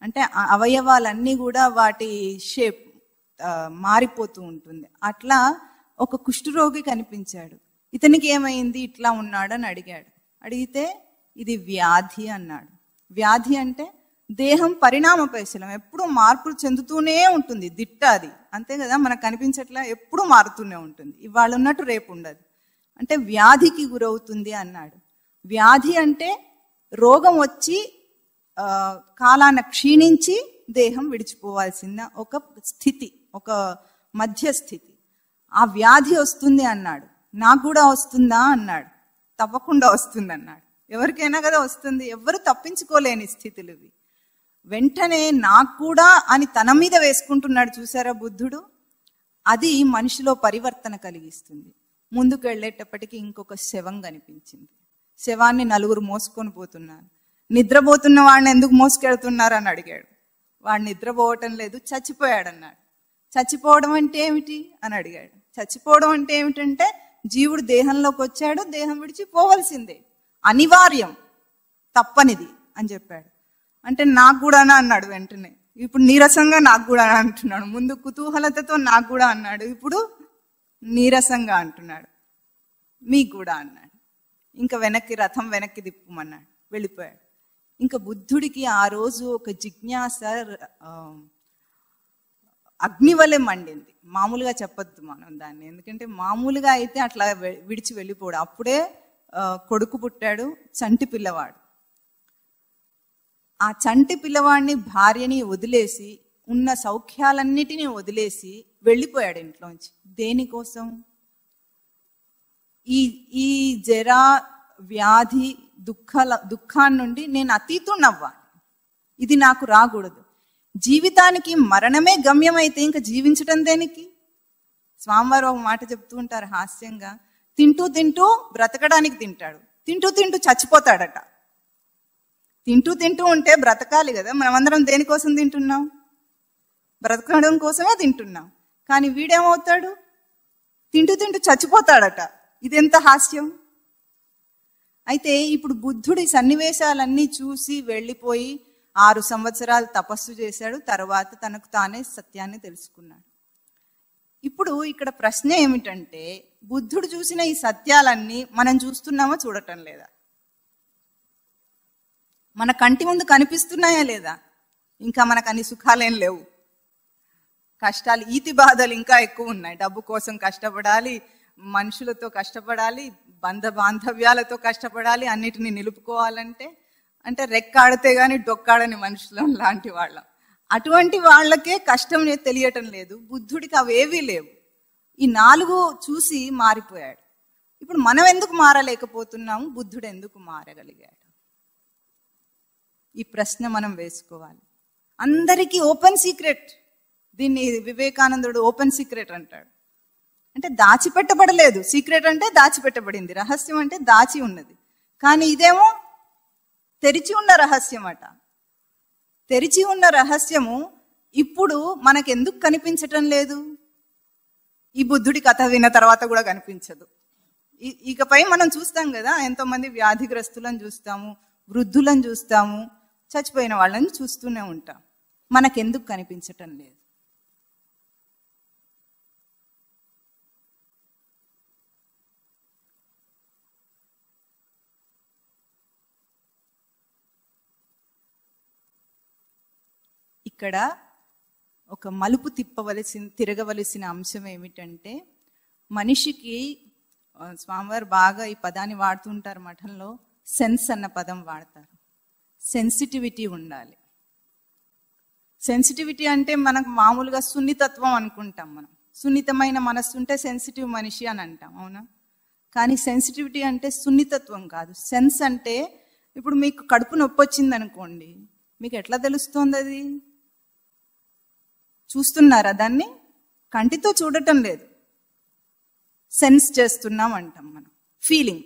అంటే అవయవాలన్నీ కూడా వాటి షేప్ మారిపోతూ ఉంటుంది. అట్లా ఒక కుష్ఠరోగి కనిపించాడు. ఇతనికి ఏమైంది, ఇట్లా ఉన్నాడు అని అడిగాడు. అడిగితే ఇది వ్యాధి అన్నాడు. వ్యాధి అంటే దేహం పరిణామ పరిశీలనం, ఎప్పుడూ మార్పులు చెందుతూనే ఉంటుంది, దిట్ట అది, అంతే కదా, మనకు కనిపించట్లా, ఎప్పుడూ మారుతూనే ఉంటుంది, ఇవాళ ఉన్నట్టు రేపు ఉండదు. అంటే వ్యాధికి గురవుతుంది అన్నాడు. వ్యాధి అంటే రోగం వచ్చి కాలాన క్షీణించి దేహం విడిచిపోవాల్సిన ఒక స్థితి, ఒక మధ్యస్థితి. ఆ వ్యాధి వస్తుంది అన్నాడు. నాకు కూడా వస్తుందా అన్నాడు. తప్పకుండా వస్తుంది అన్నాడు. ఎవరికైనా కదా వస్తుంది, ఎవరు తప్పించుకోలేని స్థితులు ఇవి. వెంటనే నాకు కూడా అని తన మీద వేసుకుంటున్నాడు చూసారా బుద్ధుడు. అది మనిషిలో పరివర్తన కలిగిస్తుంది. ముందుకు వెళ్ళేటప్పటికి ఇంకొక శవం కనిపించింది. శవాన్ని నలుగురు మోసుకొని పోతున్నారు. నిద్రపోతున్న వాడిని ఎందుకు మోసుకెళ్తున్నారు అని అడిగాడు. వాడు నిద్రపోవటం లేదు, చచ్చిపోయాడు అన్నాడు. చచ్చిపోవడం అంటే ఏమిటి అని అడిగాడు. చచ్చిపోవడం అంటే ఏమిటంటే, జీవుడు దేహంలోకి వచ్చాడు, దేహం విడిచి పోవలసిందే, అనివార్యం, తప్పనిది అని చెప్పాడు. అంటే నాకు కూడానా అన్నాడు. వెంటనే ఇప్పుడు నీరసంగా నాకు కూడా అంటున్నాడు. ముందు కుతూహలతతో నాకు కూడా అన్నాడు, ఇప్పుడు నీరసంగా అంటున్నాడు, మీకు కూడా అన్నాడు. ఇంకా రథం వెనక్కి తిప్పమన్నాడు. వెళ్ళిపోయాడు. ఇంకా బుద్ధుడికి ఆ రోజు ఒక జిజ్ఞాస అగ్నివలె మండింది. మామూలుగా చెప్పొద్దు మనం దాన్ని, ఎందుకంటే మామూలుగా అయితే అట్లా విడిచి వెళ్ళిపోడు. అప్పుడే కొడుకు పుట్టాడు, చంటి పిల్లవాడు. ఆ చంటి పిల్లవాడిని, భార్యని వదిలేసి, ఉన్న సౌఖ్యాలన్నిటినీ వదిలేసి వెళ్ళిపోయాడు ఇంట్లోంచి. దేనికోసం? ఈ జరా, వ్యాధి, దుఃఖాన్ని నుండి నేను అతీతున్నవ్వాలి, ఇది నాకు రాకూడదు. జీవితానికి మరణమే గమ్యమైతే ఇంకా జీవించటం దేనికి? స్వామివారు ఒక మాట చెప్తూ ఉంటారు హాస్యంగా, తింటూ తింటూ బ్రతకడానికి తింటాడు, తింటూ తింటూ చచ్చిపోతాడట. తింటూ ఉంటే బ్రతకాలి కదా, మనమందరం దేనికోసం తింటున్నాం? బ్రతకడం కోసమే తింటున్నాం. కానీ వీడేమవుతాడు? తింటూ చచ్చిపోతాడట. ఇదెంత హాస్యం! అయితే ఇప్పుడు బుద్ధుడి సన్నివేశాలన్నీ చూసి వెళ్ళిపోయి 6 సంవత్సరాలు తపస్సు చేశాడు. తర్వాత తనకు తానే సత్యాన్ని తెలుసుకున్నాడు. ఇప్పుడు ఇక్కడ ప్రశ్న ఏమిటంటే, బుద్ధుడు చూసిన ఈ సత్యాలన్నీ మనం చూస్తున్నామా, చూడటం లేదా? మన కంటి ముందు కనిపిస్తున్నాయా లేదా? ఇంకా మనకు అన్ని సుఖాలేం లేవు, కష్టాలు, ఈతి బాధలు ఇంకా ఎక్కువ ఉన్నాయి. డబ్బు కోసం కష్టపడాలి, మనుషులతో కష్టపడాలి, బాంధవ్యాలతో కష్టపడాలి, అన్నిటినీ నిలుపుకోవాలంటే. అంటే రెక్కాడితే గాని డొక్కాడని మనుషులం లాంటి వాళ్ళం. అటువంటి వాళ్ళకే కష్టం తెలియటం లేదు. బుద్ధుడికి అవేవీ లేవు. ఈ 4 చూసి మారిపోయాడు. ఇప్పుడు మనం ఎందుకు మారలేకపోతున్నాము? బుద్ధుడు ఎందుకు మారగలిగాడు? ఈ ప్రశ్న మనం వేసుకోవాలి. అందరికీ ఓపెన్ సీక్రెట్. దీన్ని వివేకానందుడు ఓపెన్ సీక్రెట్ అంటాడు. అంటే దాచిపెట్టబడలేదు. సీక్రెట్ అంటే దాచిపెట్టబడింది, రహస్యం అంటే దాచి ఉన్నది. కానీ ఇదేమో తెరిచి ఉన్న రహస్యం అట. తెరిచి ఉన్న రహస్యము ఇప్పుడు మనకెందుకు కనిపించటం లేదు? ఈ బుద్ధుడి కథ విన్న తర్వాత కూడా కనిపించదు. ఇకపై మనం చూస్తాం కదా, ఎంతో మంది వ్యాధిగ్రస్తులను చూస్తాము, వృద్ధులను చూస్తాము, చచ్చిపోయిన వాళ్ళని చూస్తూనే ఉంటాం. మనకెందుకు కనిపించటం లేదు? ఇక్కడ ఒక మలుపు తిరగవలసిన అంశం ఏమిటంటే, మనిషికి స్వామివారు బాగా ఈ పదాన్ని వాడుతుంటారు మఠంలో, సెన్స్ అన్న పదం వాడతారు. సెన్సిటివిటీ ఉండాలి. సెన్సిటివిటీ అంటే మనకు మామూలుగా సున్నితత్వం అనుకుంటాం. మనం సున్నితమైన మనస్సు ఉంటే సెన్సిటివ్ మనిషి అని అంటాం, అవునా? కానీ సెన్సిటివిటీ అంటే సున్నితత్వం కాదు. సెన్స్ అంటే ఇప్పుడు మీకు కడుపు నొప్పి వచ్చింది అనుకోండి, మీకు ఎట్లా తెలుస్తోంది? అది చూస్తున్నారా? దాన్ని కంటితో చూడటం లేదు, సెన్స్ చేస్తున్నాం అంటాం మనం. ఫీలింగ్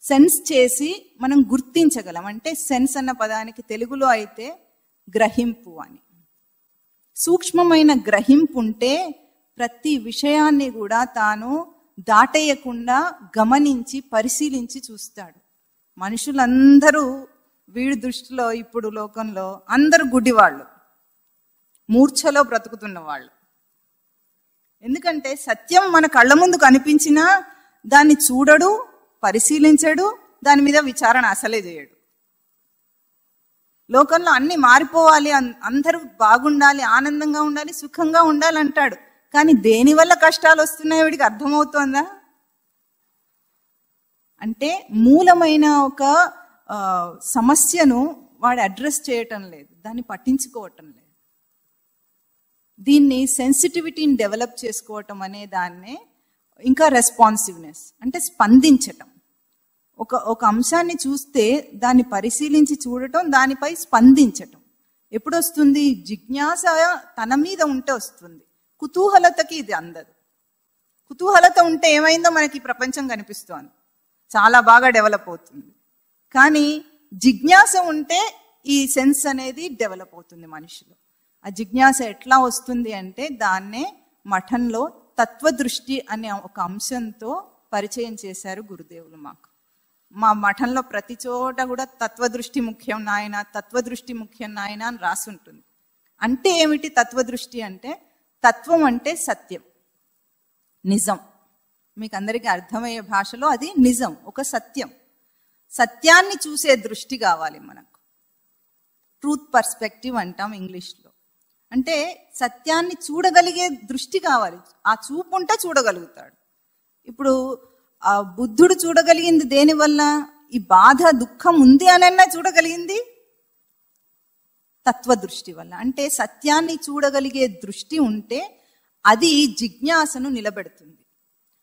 సెన్స్ చేసి మనం గుర్తించగలం. అంటే సెన్స్ అన్న పదానికి తెలుగులో అయితే గ్రహింపు అని. సూక్ష్మమైన గ్రహింపు ఉంటే ప్రతి విషయాన్ని కూడా తాను దాటేయకుండా గమనించి పరిశీలించి చూస్తాడు. మనుషులందరూ వీడి దృష్టిలో ఇప్పుడు లోకంలో అందరూ గుడ్డివాళ్ళు, మూర్ఛలో బ్రతుకుతున్న వాళ్ళు. ఎందుకంటే సత్యం మన కళ్ళ ముందు కనిపించినా దాన్ని చూడడు, పరిశీలించడు, దాని మీద విచారణ అసలే చేయడు. లోకంలో అన్ని మారిపోవాలి, అందరూ బాగుండాలి, ఆనందంగా ఉండాలి, సుఖంగా ఉండాలంటాడు. కానీ దేనివల్ల కష్టాలు వస్తున్నాయో వీడికి అర్థమవుతోందా? అంటే మూలమైన ఒక సమస్యను వాడు అడ్రస్ చేయటం లేదు, దాన్ని పట్టించుకోవటం లేదు. దీన్ని సెన్సిటివిటీని డెవలప్ చేసుకోవటం అనే దాన్నే, ఇంకా రెస్పాన్సివ్నెస్ అంటే స్పందించటం. ఒక అంశాన్ని చూస్తే దాన్ని పరిశీలించి చూడటం, దానిపై స్పందించటం. ఎప్పుడు వస్తుంది? జిజ్ఞాస తన మీద ఉంటే వస్తుంది. కుతూహలతకి ఇది అందదు. కుతూహలత ఉంటే ఏమైందో మనకి ప్రపంచం కనిపిస్తోంది, చాలా బాగా డెవలప్ అవుతుంది. కానీ జిజ్ఞాస ఉంటే ఈ సెన్స్ అనేది డెవలప్ అవుతుంది మనిషిలో. ఆ జిజ్ఞాస ఎట్లా వస్తుంది అంటే దాన్నే మఠంలో తత్వదృష్టి అనే ఒక అంశంతో పరిచయం చేశారు గురుదేవులు మాకు. మా మఠంలో ప్రతి చోట కూడా తత్వదృష్టి ముఖ్యం నాయన, తత్వదృష్టి ముఖ్యం నాయన అని రాసి ఉంటుంది. అంటే ఏమిటి తత్వదృష్టి అంటే? తత్వం అంటే సత్యం, నిజం. మీకు అందరికీ అర్థమయ్యే భాషలో అది నిజం, ఒక సత్యం. సత్యాన్ని చూసే దృష్టి కావాలి మనకు. ట్రూత్ పర్స్పెక్టివ్ అంటాం ఇంగ్లీష్లో. అంటే సత్యాన్ని చూడగలిగే దృష్టి కావాలి. ఆ చూపు ఉంటే చూడగలుగుతాడు. ఇప్పుడు ఆ బుద్ధుడు చూడగలిగింది దేనివల్ల? ఈ బాధ దుఃఖం ఉంది అనన్నా చూడగలిగింది తత్వదృష్టి వల్ల. అంటే సత్యాన్ని చూడగలిగే దృష్టి ఉంటే అది జిజ్ఞాసను నిలబెడుతుంది.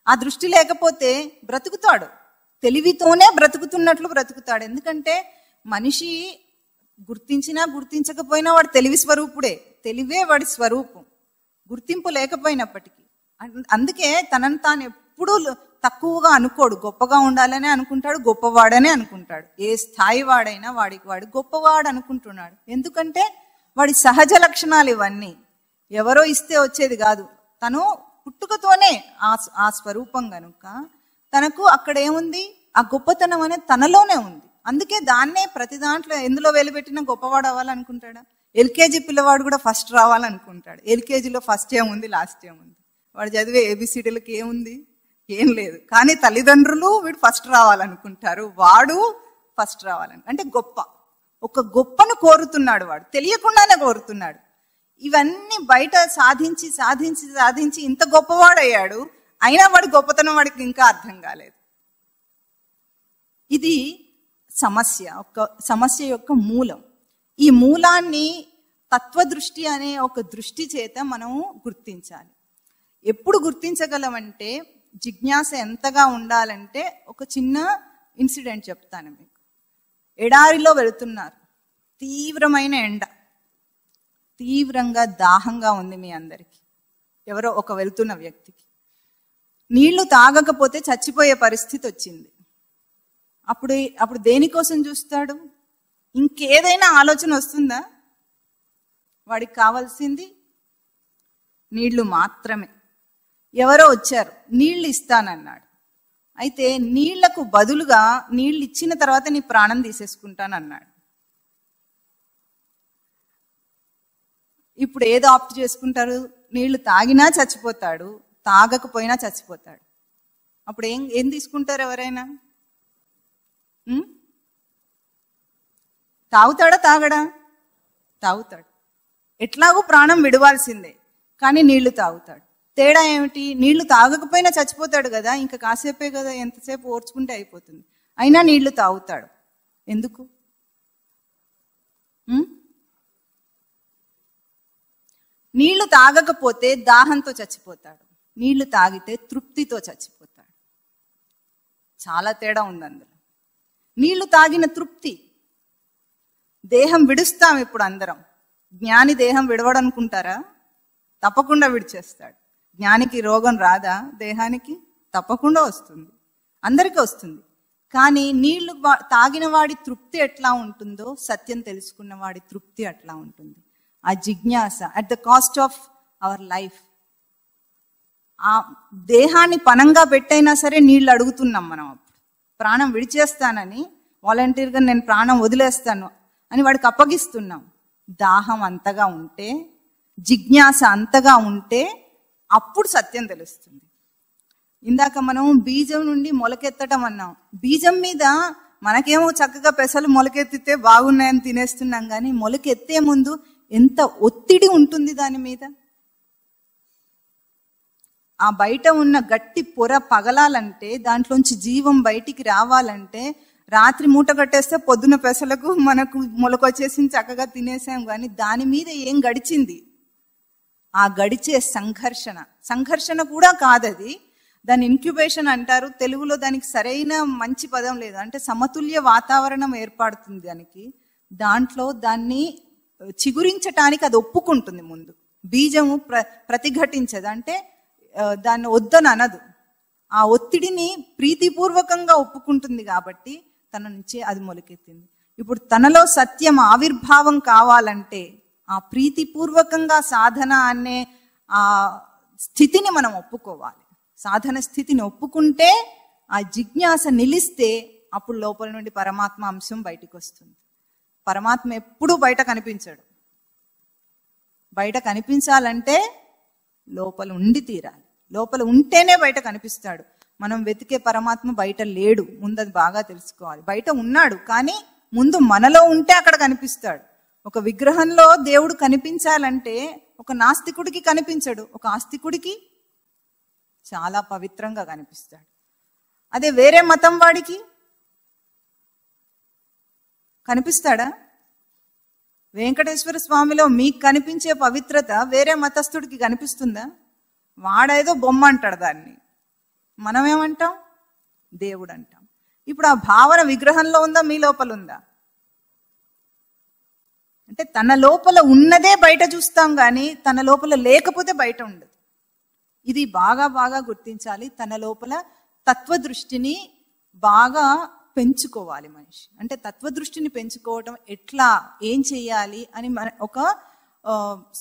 ఆ దృష్టి లేకపోతే బ్రతుకుతాడు, తెలివితోనే బ్రతుకుతున్నట్లు బ్రతుకుతాడు. ఎందుకంటే మనిషి గుర్తించినా గుర్తించకపోయినా వాడు తెలివి స్వరూపుడే, తెలివే వాడి స్వరూపం, గుర్తింపు లేకపోయినప్పటికీ. అందుకే తనను తాను ఎప్పుడూ తక్కువగా అనుకోడు, గొప్పగా ఉండాలనే అనుకుంటాడు, గొప్పవాడనే అనుకుంటాడు. ఏ స్థాయి వాడైనా వాడికి వాడు గొప్పవాడు అనుకుంటున్నాడు. ఎందుకంటే వాడి సహజ లక్షణాలు ఇవన్నీ, ఎవరో ఇస్తే వచ్చేది కాదు. తను పుట్టుకతోనే ఆ స్వరూపం కనుక తనకు అక్కడ ఏముంది? ఆ గొప్పతనం అనేది తనలోనే ఉంది. అందుకే దాన్నే ప్రతి దాంట్లో ఎందులో వెలుపెట్టినా గొప్పవాడు అవ్వాలనుకుంటాడా? ఎల్కేజీ పిల్లవాడు కూడా ఫస్ట్ రావాలనుకుంటాడు. ఎల్కేజీలో ఫస్ట్ ఏముంది, లాస్ట్ ఏముంది? వాడు చదివే ఏబిసిడీలకు ఏముంది? ఏం లేదు. కానీ తల్లిదండ్రులు వీడు ఫస్ట్ రావాలనుకుంటారు, వాడు ఫస్ట్ రావాలని. అంటే గొప్ప, ఒక గొప్పను కోరుతున్నాడు, వాడు తెలియకుండానే కోరుతున్నాడు. ఇవన్నీ బయట సాధించి సాధించి సాధించి ఇంత గొప్పవాడయ్యాడు, అయినా వాడి గొప్పతనం వాడికి ఇంకా అర్థం కాలేదు. ఇది సమస్య, ఒక సమస్య యొక్క మూలం. ఈ మూలాన్ని తత్వదృష్టి అనే ఒక దృష్టి చేత మనం గుర్తించాలి. ఎప్పుడు గుర్తించగలమంటే, జిజ్ఞాస ఎంతగా ఉండాలంటే, ఒక చిన్న ఇన్సిడెంట్ చెప్తాను మీకు. ఎడారిలో వెళుతున్నారు, తీవ్రమైన ఎండ, తీవ్రంగా దాహంగా ఉంది మీ అందరికీ, ఎవరో ఒక వెళ్తున్న వ్యక్తికి నీళ్లు తాగకపోతే చచ్చిపోయే పరిస్థితి వచ్చింది. అప్పుడు దేనికోసం చూస్తాడు? ఇంకేదైనా ఆలోచన వస్తుందా? వాడికి కావాల్సింది నీళ్లు మాత్రమే. ఎవరో వచ్చారు, నీళ్లు ఇస్తానన్నాడు. అయితే నీళ్లకు బదులుగా నీళ్లు ఇచ్చిన తర్వాత నీ ప్రాణం తీసేసుకుంటానన్నాడు. ఇప్పుడు ఏది ఆప్ట్ చేసుకుంటారు? నీళ్లు తాగినా చచ్చిపోతాడు, తాగకపోయినా చచ్చిపోతాడు. అప్పుడు ఏం తీసుకుంటారు ఎవరైనా? తాగుతాడా తాగడా? తాగుతాడు. ఎట్లాగూ ప్రాణం విడవాల్సిందే, కానీ నీళ్లు తాగుతాడు. తేడా ఏమిటి? నీళ్లు తాగకపోయినా చచ్చిపోతాడు కదా, ఇంకా కాసేపే కదా, ఎంతసేపు ఓర్చుకుంటే అయిపోతుంది, అయినా నీళ్లు తాగుతాడు. ఎందుకు? నీళ్లు తాగకపోతే దాహంతో చచ్చిపోతాడు, నీళ్లు తాగితే తృప్తితో చచ్చిపోతాడు. చాలా తేడా ఉంది అందులో. నీళ్లు తాగిన తృప్తి, దేహం విడుస్తాం ఇప్పుడు అందరం. జ్ఞాని దేహం విడవడనుకుంటారా? తప్పకుండా విడిచేస్తాడు. జ్ఞానికి రోగం రాదా? దేహానికి తప్పకుండా వస్తుంది, అందరికీ వస్తుంది. కానీ నీళ్లు తాగిన వాడి తృప్తి ఎట్లా ఉంటుందో సత్యం తెలుసుకున్న వాడి తృప్తి అట్లా ఉంటుంది. ఆ జిజ్ఞాస at the cost of our life. ఆ దేహాన్ని పనంగా పెట్టైనా సరే నీళ్లు అడుగుతున్నాం మనం. అప్పుడు ప్రాణం విడిచేస్తానని వాలంటీర్గా నేను ప్రాణం వదిలేస్తాను అని వాడికి అప్పగిస్తున్నాం. దాహం అంతగా ఉంటే, జిజ్ఞాస అంతగా ఉంటే అప్పుడు సత్యం తెలుస్తుంది. ఇందాక మనం బీజం నుండి మొలకెత్తటం అన్నాం. బీజం మీద మనకేమో చక్కగా పెసలు మొలకెత్తితే బాగున్నాయని తినేస్తున్నాం, కానీ మొలకెత్తే ముందు ఎంత ఒత్తిడి ఉంటుంది దాని మీద. ఆ బయట ఉన్న గట్టి పొర పగలాలంటే, దాంట్లోంచి జీవం బయటికి రావాలంటే, రాత్రి మూట కట్టేస్తే పొద్దున పెసలకు మనకు మొలకొచ్చేసి చక్కగా తినేసాం, కానీ దాని మీద ఏం గడిచింది? ఆ గడిచే సంఘర్షణ కూడా కాదది. దాని ఇంక్యుబేషన్ అంటారు. తెలుగులో దానికి సరైన మంచి పదం లేదు. అంటే సమతుల్య వాతావరణం ఏర్పడుతుంది దానికి. దాంట్లో దాన్ని చిగురించటానికి అది ఒప్పుకుంటుంది. ముందు బీజము ప్రతిఘటించదు, అంటే దాన్ని వద్దని అనదు. ఆ ఒత్తిడిని ప్రీతిపూర్వకంగా ఒప్పుకుంటుంది కాబట్టి తన నుంచి అది మొలకెత్తింది. ఇప్పుడు తనలో సత్యం ఆవిర్భావం కావాలంటే ఆ ప్రీతిపూర్వకంగా సాధన అనే ఆ స్థితిని మనం ఒప్పుకోవాలి. సాధన స్థితిని ఒప్పుకుంటే, ఆ జిజ్ఞాస నిలిస్తే, అప్పుడు లోపల నుండి పరమాత్మ అంశం బయటికి వస్తుంది. పరమాత్మ ఎప్పుడూ బయట కనిపించడు. బయట కనిపించాలంటే లోపల ఉండి తీరాలి. లోపల ఉంటేనే బయట కనిపిస్తాడు. మనం వెతికే పరమాత్మ బయట లేడు, ముందు అది బాగా తెలుసుకోవాలి. బయట ఉన్నాడు, కానీ ముందు మనలో ఉంటే అక్కడ కనిపిస్తాడు. ఒక విగ్రహంలో దేవుడు కనిపించాలంటే ఒక నాస్తికుడికి కనిపించడు, ఒక ఆస్తికుడికి చాలా పవిత్రంగా కనిపిస్తాడు. అదే వేరే మతం వాడికి కనిపిస్తాడా? వెంకటేశ్వర స్వామిలో మీకు కనిపించే పవిత్రత వేరే మతస్థుడికి కనిపిస్తుందా? వాడేదో బొమ్మ అంటాడు దాన్ని, మనమేమంటాం? దేవుడు అంటాం. ఇప్పుడు ఆ భావన విగ్రహంలో ఉందా, మీ లోపల ఉందా? అంటే తన లోపల ఉన్నదే బయట చూస్తాం, కానీ తన లోపల లేకపోతే బయట ఉండదు. ఇది బాగా బాగా గుర్తించాలి. తన లోపల తత్వదృష్టిని బాగా పెంచుకోవాలి మనిషి. అంటే తత్వదృష్టిని పెంచుకోవటం ఎట్లా, ఏం చెయ్యాలి అని ఒక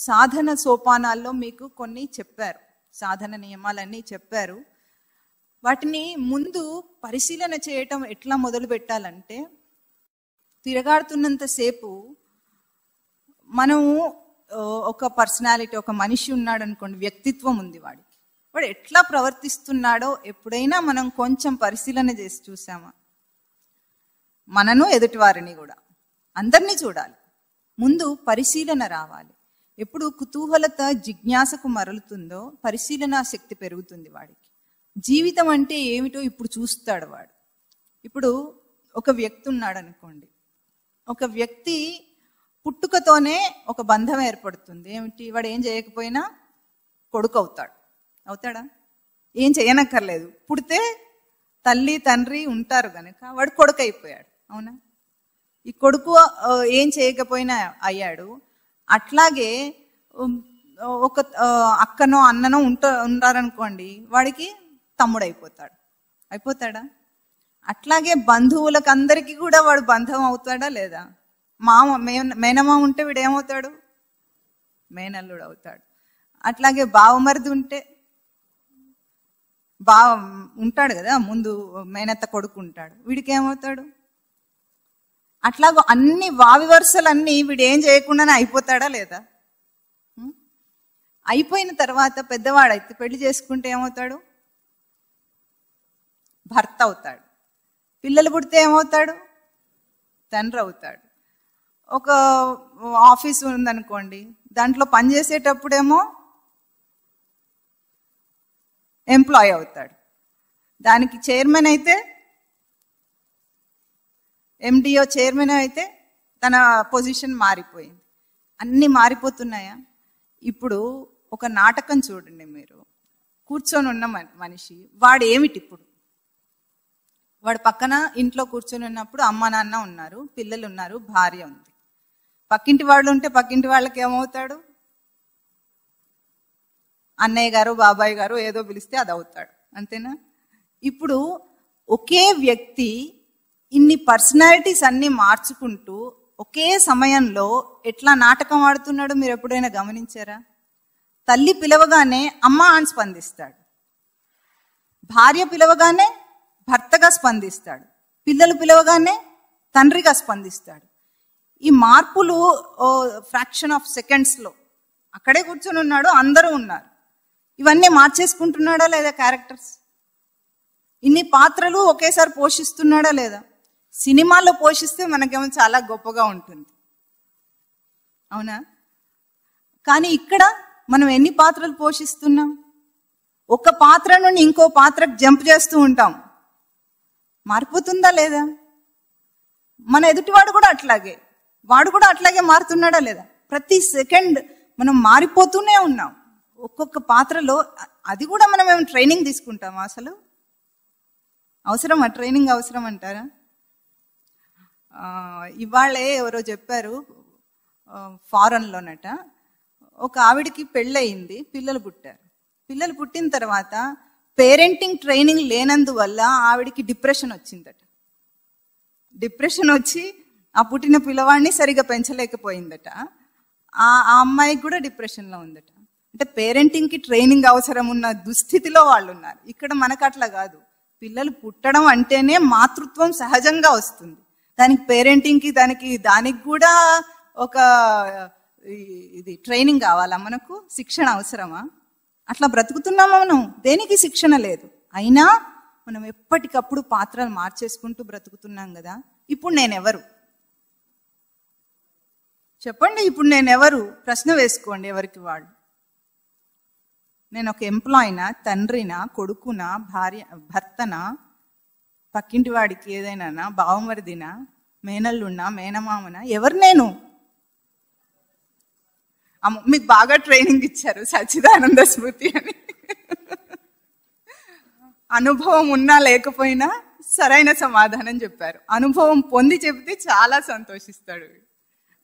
సాధన సోపానాల్లో మీకు కొన్ని చెప్పారు, సాధన నియమాలన్నీ చెప్పారు. వాటిని ముందు పరిశీలన చేయటం ఎట్లా మొదలు పెట్టాలంటే, తిరగాడుతున్నంతసేపు మనము ఒక పర్సనాలిటీ, ఒక మనిషి ఉన్నాడు అనుకోండి, వ్యక్తిత్వం ఉంది వాడికి, వాడు ఎట్లా ప్రవర్తిస్తున్నాడో ఎప్పుడైనా మనం కొంచెం పరిశీలన చేసి చూసామా? మనను, ఎదుటివారిని కూడా, అందరినీ చూడాలి. ముందు పరిశీలన రావాలి. ఎప్పుడు కుతూహలత జిజ్ఞాసకు మరలుతుందో పరిశీలన శక్తి పెరుగుతుంది వాడికి. జీవితం అంటే ఏమిటో ఇప్పుడు చూస్తాడు వాడు. ఇప్పుడు ఒక వ్యక్తి ఉన్నాడు అనుకోండి, ఒక వ్యక్తి పుట్టుకతోనే ఒక బంధం ఏర్పడుతుంది. ఏమిటి? వాడు ఏం చేయకపోయినా కొడుకు అవుతాడు. అవుతాడా? ఏం చేయనక్కర్లేదు, పుడితే తల్లి తండ్రి ఉంటారు కనుక వాడు కొడుకు అయిపోయాడు. అవునా? ఈ కొడుకు ఏం చేయకపోయినా అయ్యాడు. అట్లాగే ఒక అక్కనో అన్ననో ఉంటారనుకోండి, వాడికి తమ్ముడు అయిపోతాడా? అట్లాగే బంధువులకు అందరికీ కూడా వాడు బంధం అవుతాడా లేదా? మేనమామ ఉంటే వీడు ఏమవుతాడు? మేనల్లుడు అవుతాడు. అట్లాగే బావమరిది ఉంటే ఉంటాడు కదా, ముందు మేనత్త కొడుకు ఉంటాడు, వీడికి ఏమవుతాడు? అట్లాగో అన్ని వావి వరుసలన్నీ వీడు ఏం చేయకుండానే అయిపోతాడా లేదా? అయిపోయిన తర్వాత పెద్దవాడైతే పెళ్లి చేసుకుంటే ఏమవుతాడు? భర్త అవుతాడు. పిల్లలు పుడితే ఏమవుతాడు? తండ్రి అవుతాడు. ఒక ఆఫీస్ ఉందనుకోండి, దాంట్లో పనిచేసేటప్పుడేమో ఎంప్లాయ్ అవుతాడు. దానికి చైర్మన్ అయితే, ఎండిఓ చైర్మన్ అయితే తన పొజిషన్ మారిపోయింది. అన్నీ మారిపోతున్నాయా? ఇప్పుడు ఒక నాటకం చూడండి, మీరు కూర్చొని ఉన్న మనిషి వాడు ఏమిటి? ఇప్పుడు వాడు పక్కన ఇంట్లో కూర్చొని ఉన్నప్పుడు అమ్మ నాన్న ఉన్నారు, పిల్లలు ఉన్నారు, భార్య ఉంది. పక్కింటి వాళ్ళు ఉంటే పక్కింటి వాళ్ళకి ఏమవుతాడు? అన్నయ్య గారు, బాబాయ్ గారు ఏదో పిలిస్తే అది అవుతాడు, అంతేనా? ఇప్పుడు ఒకే వ్యక్తి ఇన్ని పర్సనాలిటీస్ అన్ని మార్చుకుంటూ ఒకే సమయంలో ఎట్లా నాటకం ఆడుతున్నాడు మీరు ఎప్పుడైనా గమనించారా? తల్లి పిలవగానే అమ్మ అని స్పందిస్తాడు, భార్య పిలవగానే భర్తగా స్పందిస్తాడు, పిల్లలు పిలవగానే తండ్రిగా స్పందిస్తాడు. ఈ మార్పులు ఫ్రాక్షన్ ఆఫ్ సెకండ్స్లో అక్కడే కూర్చొని ఉన్నాడు, అందరూ ఉన్నారు. ఇవన్నీ మార్చేసుకుంటున్నాడా లేదా? క్యారెక్టర్స్ ఇన్ని పాత్రలు ఒకేసారి పోషిస్తున్నాడా లేదా? సినిమాలో పోషిస్తే మనకేమో చాలా గొప్పగా ఉంటుంది, అవునా? కానీ ఇక్కడ మనం ఎన్ని పాత్రలు పోషిస్తున్నాం? ఒక పాత్ర నుండి ఇంకో పాత్రకు జంప్ చేస్తూ ఉంటాం. మారిపోతుందా లేదా? మన ఎదుటివాడు కూడా అట్లాగే, వాడు కూడా అట్లాగే మారుతున్నాడా లేదా? ప్రతి సెకండ్ మనం మారిపోతూనే ఉన్నాం ఒక్కొక్క పాత్రలో. అది కూడా మనం ఏమైనా ట్రైనింగ్ తీసుకుంటామా? అసలు అవసరమా? ట్రైనింగ్ అవసరం అంటారా? ఇవాళే ఎవరో చెప్పారు, ఫారెన్లోనట ఒక ఆవిడికి పెళ్ళయింది, పిల్లలు పుట్టారు. పిల్లలు పుట్టిన తర్వాత పేరెంటింగ్ ట్రైనింగ్ లేనందువల్ల ఆవిడికి డిప్రెషన్ వచ్చిందట. డిప్రెషన్ వచ్చి ఆ పుట్టిన పిల్లవాడిని సరిగా పెంచలేకపోయిందట. ఆ అమ్మాయికి కూడా డిప్రెషన్లో ఉందట. అంటే పేరెంటింగ్కి ట్రైనింగ్ అవసరం ఉన్న దుస్థితిలో వాళ్ళు ఉన్నారు. ఇక్కడ మనకు అట్లా కాదు. పిల్లలు పుట్టడం అంటేనే మాతృత్వం సహజంగా వస్తుంది. దానికి పేరెంటింగ్కి దానికి కూడా ఒక ఇది ట్రైనింగ్ కావాలా? మనకు శిక్షణ అవసరమా? అట్లా బ్రతుకుతున్నామా మనం? దేనికి శిక్షణ లేదు. అయినా మనం ఎప్పటికప్పుడు పాత్రలు మార్చేసుకుంటూ బ్రతుకుతున్నాం కదా. ఇప్పుడు నేనెవరు చెప్పండి? ఇప్పుడు నేనెవరు? ప్రశ్న వేసుకోండి ఎవరికి వాళ్ళు. నేను ఒక ఎంప్లాయీనా, తండ్రినా, కొడుకునా, భర్తనా, పక్కింటి వాడికి ఏదైనా, బావమరిదినా, మేనల్లున్నా, మేనమామనా? ఎవరు నేను? మీకు బాగా ట్రైనింగ్ ఇచ్చారు సచ్చిదానంద స్మృతి అని. అనుభవం ఉన్నా లేకపోయినా సరైన సమాధానం చెప్పారు. అనుభవం పొంది చెబితే చాలా సంతోషిస్తాడు.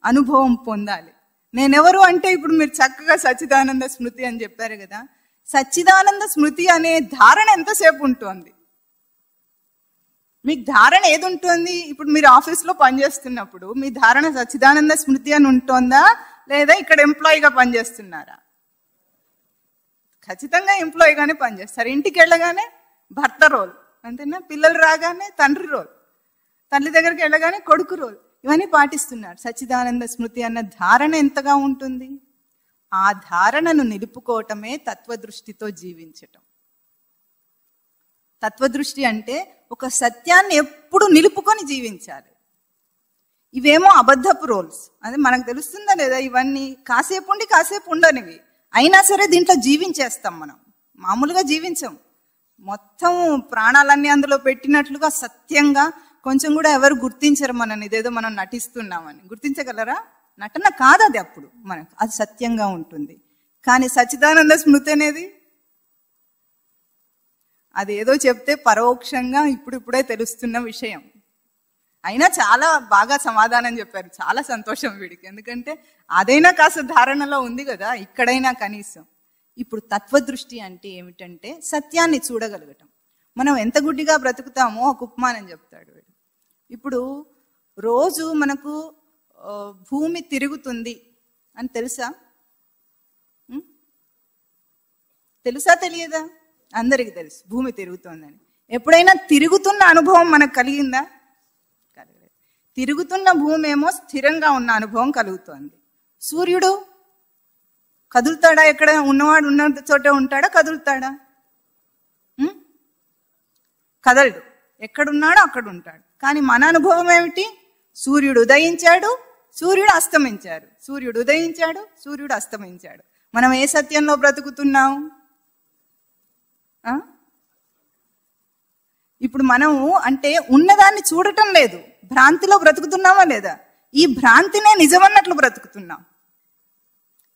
అనుభవం పొందాలి. నేనెవరు అంటే ఇప్పుడు మీరు చక్కగా సచ్చిదానంద స్మృతి అని చెప్పారు కదా. సచ్చిదానంద స్మృతి అనే ధారణ ఎంతసేపు ఉంటుంది? మీకు ధారణ ఏది ఉంటుంది? ఇప్పుడు మీరు ఆఫీస్లో పనిచేస్తున్నప్పుడు మీ ధారణ సచ్చిదానంద స్మృతి అని ఉంటుందా, లేదా ఇక్కడ ఎంప్లాయీగా పనిచేస్తున్నారా? ఖచ్చితంగా ఎంప్లాయీగానే పనిచేస్తారు. ఇంటికి వెళ్ళగానే భర్త రోల్, అంతేనా? పిల్లలు రాగానే తండ్రి రోల్, తల్లి దగ్గరికి వెళ్ళగానే కొడుకు రోల్. ఇవన్నీ పాటిస్తున్నారు. సచ్చిదానంద స్మృతి అన్న ధారణ ఎంతగా ఉంటుంది? ఆ ధారణను నిలుపుకోవటమే తత్వదృష్టితో జీవించటం. తత్వదృష్టి అంటే ఒక సత్యాన్ని ఎప్పుడు నిలుపుకొని జీవించాలి. ఇవేమో అబద్ధపు రోల్స్. అదే మనకు తెలుస్తుందా లేదా? ఇవన్నీ కాసేపు ఉండి కాసేపు ఉండనివి. అయినా సరే దీంట్లో జీవించేస్తాం మనం. మామూలుగా జీవించం. మొత్తం ప్రాణాలన్నీ అందులో పెట్టినట్లుగా సత్యంగా కొంచెం కూడా ఎవరు గుర్తించరు మనని. ఇదేదో మనం నటిస్తున్నామని. గుర్తించగలరా? నటన కాదు అది. అప్పుడు మనకు అది సత్యంగా ఉంటుంది. కానీ సచ్చిదానంద స్మృతి అనేది అది ఏదో చెప్తే పరోక్షంగా ఇప్పుడిప్పుడే తెలుస్తున్న విషయం. అయినా చాలా బాగా సమాధానం చెప్పారు. చాలా సంతోషం వీడికి, ఎందుకంటే అదైనా కాస్త ధారణలో ఉంది కదా ఇక్కడైనా కనీసం. ఇప్పుడు తత్వదృష్టి అంటే ఏమిటంటే సత్యాన్ని చూడగలగటం. మనం ఎంత గుడ్డిగా బ్రతుకుతామో ఒక ఉపమానం చెప్తాడు వీడు. ఇప్పుడు రోజు మనకు భూమి తిరుగుతుంది అని తెలుసా? తెలుసా తెలియదా? అందరికీ తెలుసు భూమి తిరుగుతుందని. ఎప్పుడైనా తిరుగుతున్న అనుభవం మనకు కలిగిందా? కలగలేదు. తిరుగుతున్న భూమి ఏమో స్థిరంగా ఉన్న అనుభవం కలుగుతోంది. సూర్యుడు కదులుతాడా? ఎక్కడ ఉన్నవాడు ఉన్న చోటే ఉంటాడా? కదులుతాడా? కదలడు. ఎక్కడున్నాడో అక్కడ ఉంటాడు. కానీ మన అనుభవం ఏమిటి? సూర్యుడు ఉదయించాడు, సూర్యుడు అస్తమించాడు, సూర్యుడు ఉదయించాడు, సూర్యుడు అస్తమించాడు. మనం ఏ సత్యంలో బ్రతుకుతున్నాం? ఇప్పుడు మనము అంటే ఉన్నదాన్ని చూడటం లేదు, భ్రాంతిలో బ్రతుకుతున్నామా లేదా? ఈ భ్రాంతినే నిజమన్నట్లు బ్రతుకుతున్నాం.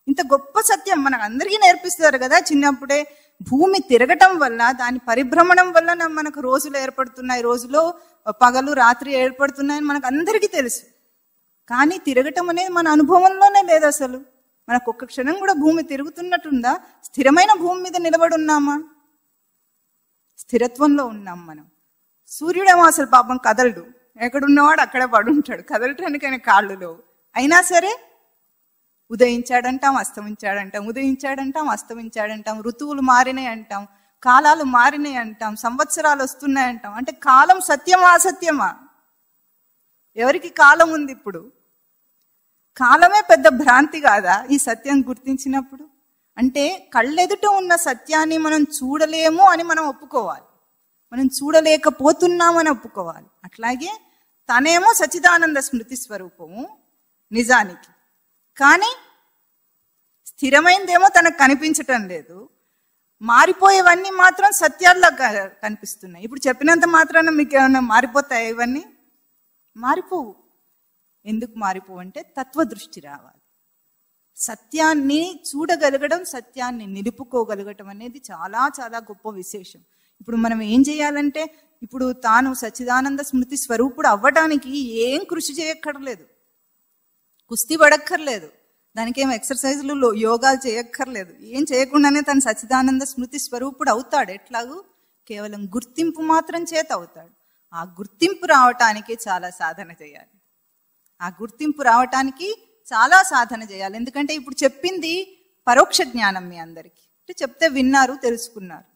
ఇంత గొప్ప సత్యం మనకు అందరికీ నేర్పిస్తారు కదా చిన్నప్పుడే. భూమి తిరగటం వల్ల, దాని పరిభ్రమణం వల్ల మనకు రోజులు ఏర్పడుతున్నాయి, రోజులో పగలు రాత్రి ఏర్పడుతున్నాయని మనకు అందరికీ తెలుసు. కానీ తిరగటం అనేది మన అనుభవంలోనే లేదు అసలు. మనకు ఒక్క క్షణం కూడా భూమి తిరుగుతున్నట్టుందా? స్థిరమైన భూమి మీద నిలబడి ఉన్నామా? స్థిరత్వంలో ఉన్నాం మనం. సూర్యుడేమో అసలు పాపం కదలడు, ఎక్కడున్నవాడు అక్కడే పడుంటాడు, కదలటానికి ఆయన కాళ్ళు లేవు. అయినా సరే ఉదయించాడంటాం, అస్తమించాడంటాం, ఉదయించాడంటాం, అస్తమించాడంటాం. ఋతువులు మారినాయి అంటాం, కాలాలు మారినాయి అంటాం, సంవత్సరాలు వస్తున్నాయంటాం. అంటే కాలం సత్యమా అసత్యమా? ఎవరికి కాలం ఉంది ఇప్పుడు? కాలమే పెద్ద భ్రాంతి కాదా ఈ సత్యం గుర్తించినప్పుడు? అంటే కళ్ళెదుట ఉన్న సత్యాన్ని మనం చూడలేము అని మనం ఒప్పుకోవాలి, మనం చూడలేకపోతున్నామని ఒప్పుకోవాలి. అట్లాగే తనేమో సచ్చిదానంద స్మృతి స్వరూపము నిజానికి, కానీ స్థిరమైందేమో తనకు కనిపించటం లేదు. మారిపోయేవన్నీ మాత్రం సత్యాల్లో కనిపిస్తున్నాయి. ఇప్పుడు చెప్పినంత మాత్రాన మీకు ఏమైనా మారిపోతాయి? ఇవన్నీ మారిపోవు. ఎందుకు మారిపోవు అంటే తత్వదృష్టి రావాలి. సత్యాన్ని చూడగలగడం, సత్యాన్ని నిలుపుకోగలగటం అనేది చాలా చాలా గొప్ప విశేషం. ఇప్పుడు మనం ఏం చేయాలంటే, ఇప్పుడు తాను సచ్చిదానంద స్మృతి స్వరూపుడు అవ్వటానికి ఏం కృషి చేయక్కర్లేదు, కుస్తీ పడక్కర్లేదు, దానికి ఏం ఎక్సర్సైజులు యోగాలు చేయక్కర్లేదు. ఏం చేయకుండానే తను సచ్చిదానంద స్మృతి స్వరూపుడు అవుతాడు. ఎట్లాగూ కేవలం గుర్తింపు మాత్రం చేత అవుతాడు. ఆ గుర్తింపు రావటానికి చాలా సాధన చేయాలి. ఆ గుర్తింపు రావటానికి చాలా సాధన చేయాలి. ఎందుకంటే ఇప్పుడు చెప్పింది పరోక్ష జ్ఞానం మీ అందరికీ. అంటే చెప్తే విన్నారు, తెలుసుకున్నారు.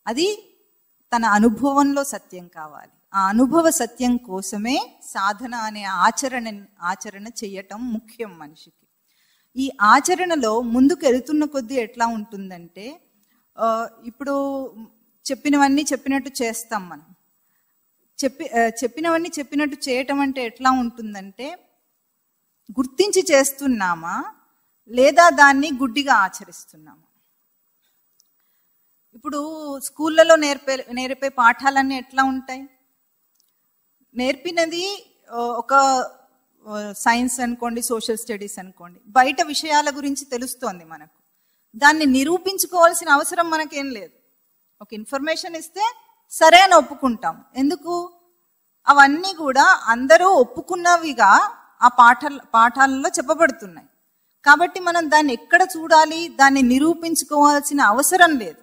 అది తన అనుభవంలో సత్యం కావాలి. ఆ అనుభవ సత్యం కోసమే సాధన అనే ఆచరణ చేయటం ముఖ్యం మనిషికి. ఈ ఆచరణలో ముందుకు వెళుతున్న కొద్దీ ఎట్లా ఉంటుందంటే, ఇప్పుడు చెప్పినవన్నీ చెప్పినట్టు చేస్తాం మనం. చెప్పినవన్నీ చెప్పినట్టు చేయటం అంటే ఎట్లా ఉంటుందంటే, గుర్తించి చేస్తున్నామా లేదా దాన్ని గుడ్డిగా ఆచరిస్తున్నామా? ఇప్పుడు స్కూళ్ళలో నేర్పే పాఠాలన్నీ ఎట్లా ఉంటాయి? నేర్పినది ఒక సైన్స్ అనుకోండి, సోషల్ స్టడీస్ అనుకోండి, బయట విషయాల గురించి తెలుస్తోంది మనకు. దాన్ని నిరూపించుకోవాల్సిన అవసరం మనకేం లేదు. ఒక ఇన్ఫర్మేషన్ ఇస్తే సరే అని ఒప్పుకుంటాం. ఎందుకు? అవన్నీ కూడా అందరూ ఒప్పుకున్నవిగా ఆ పాఠాలలో చెప్పబడుతున్నాయి. కాబట్టి మనం దాన్ని ఎక్కడ చూడాలి, దాన్ని నిరూపించుకోవాల్సిన అవసరం లేదు.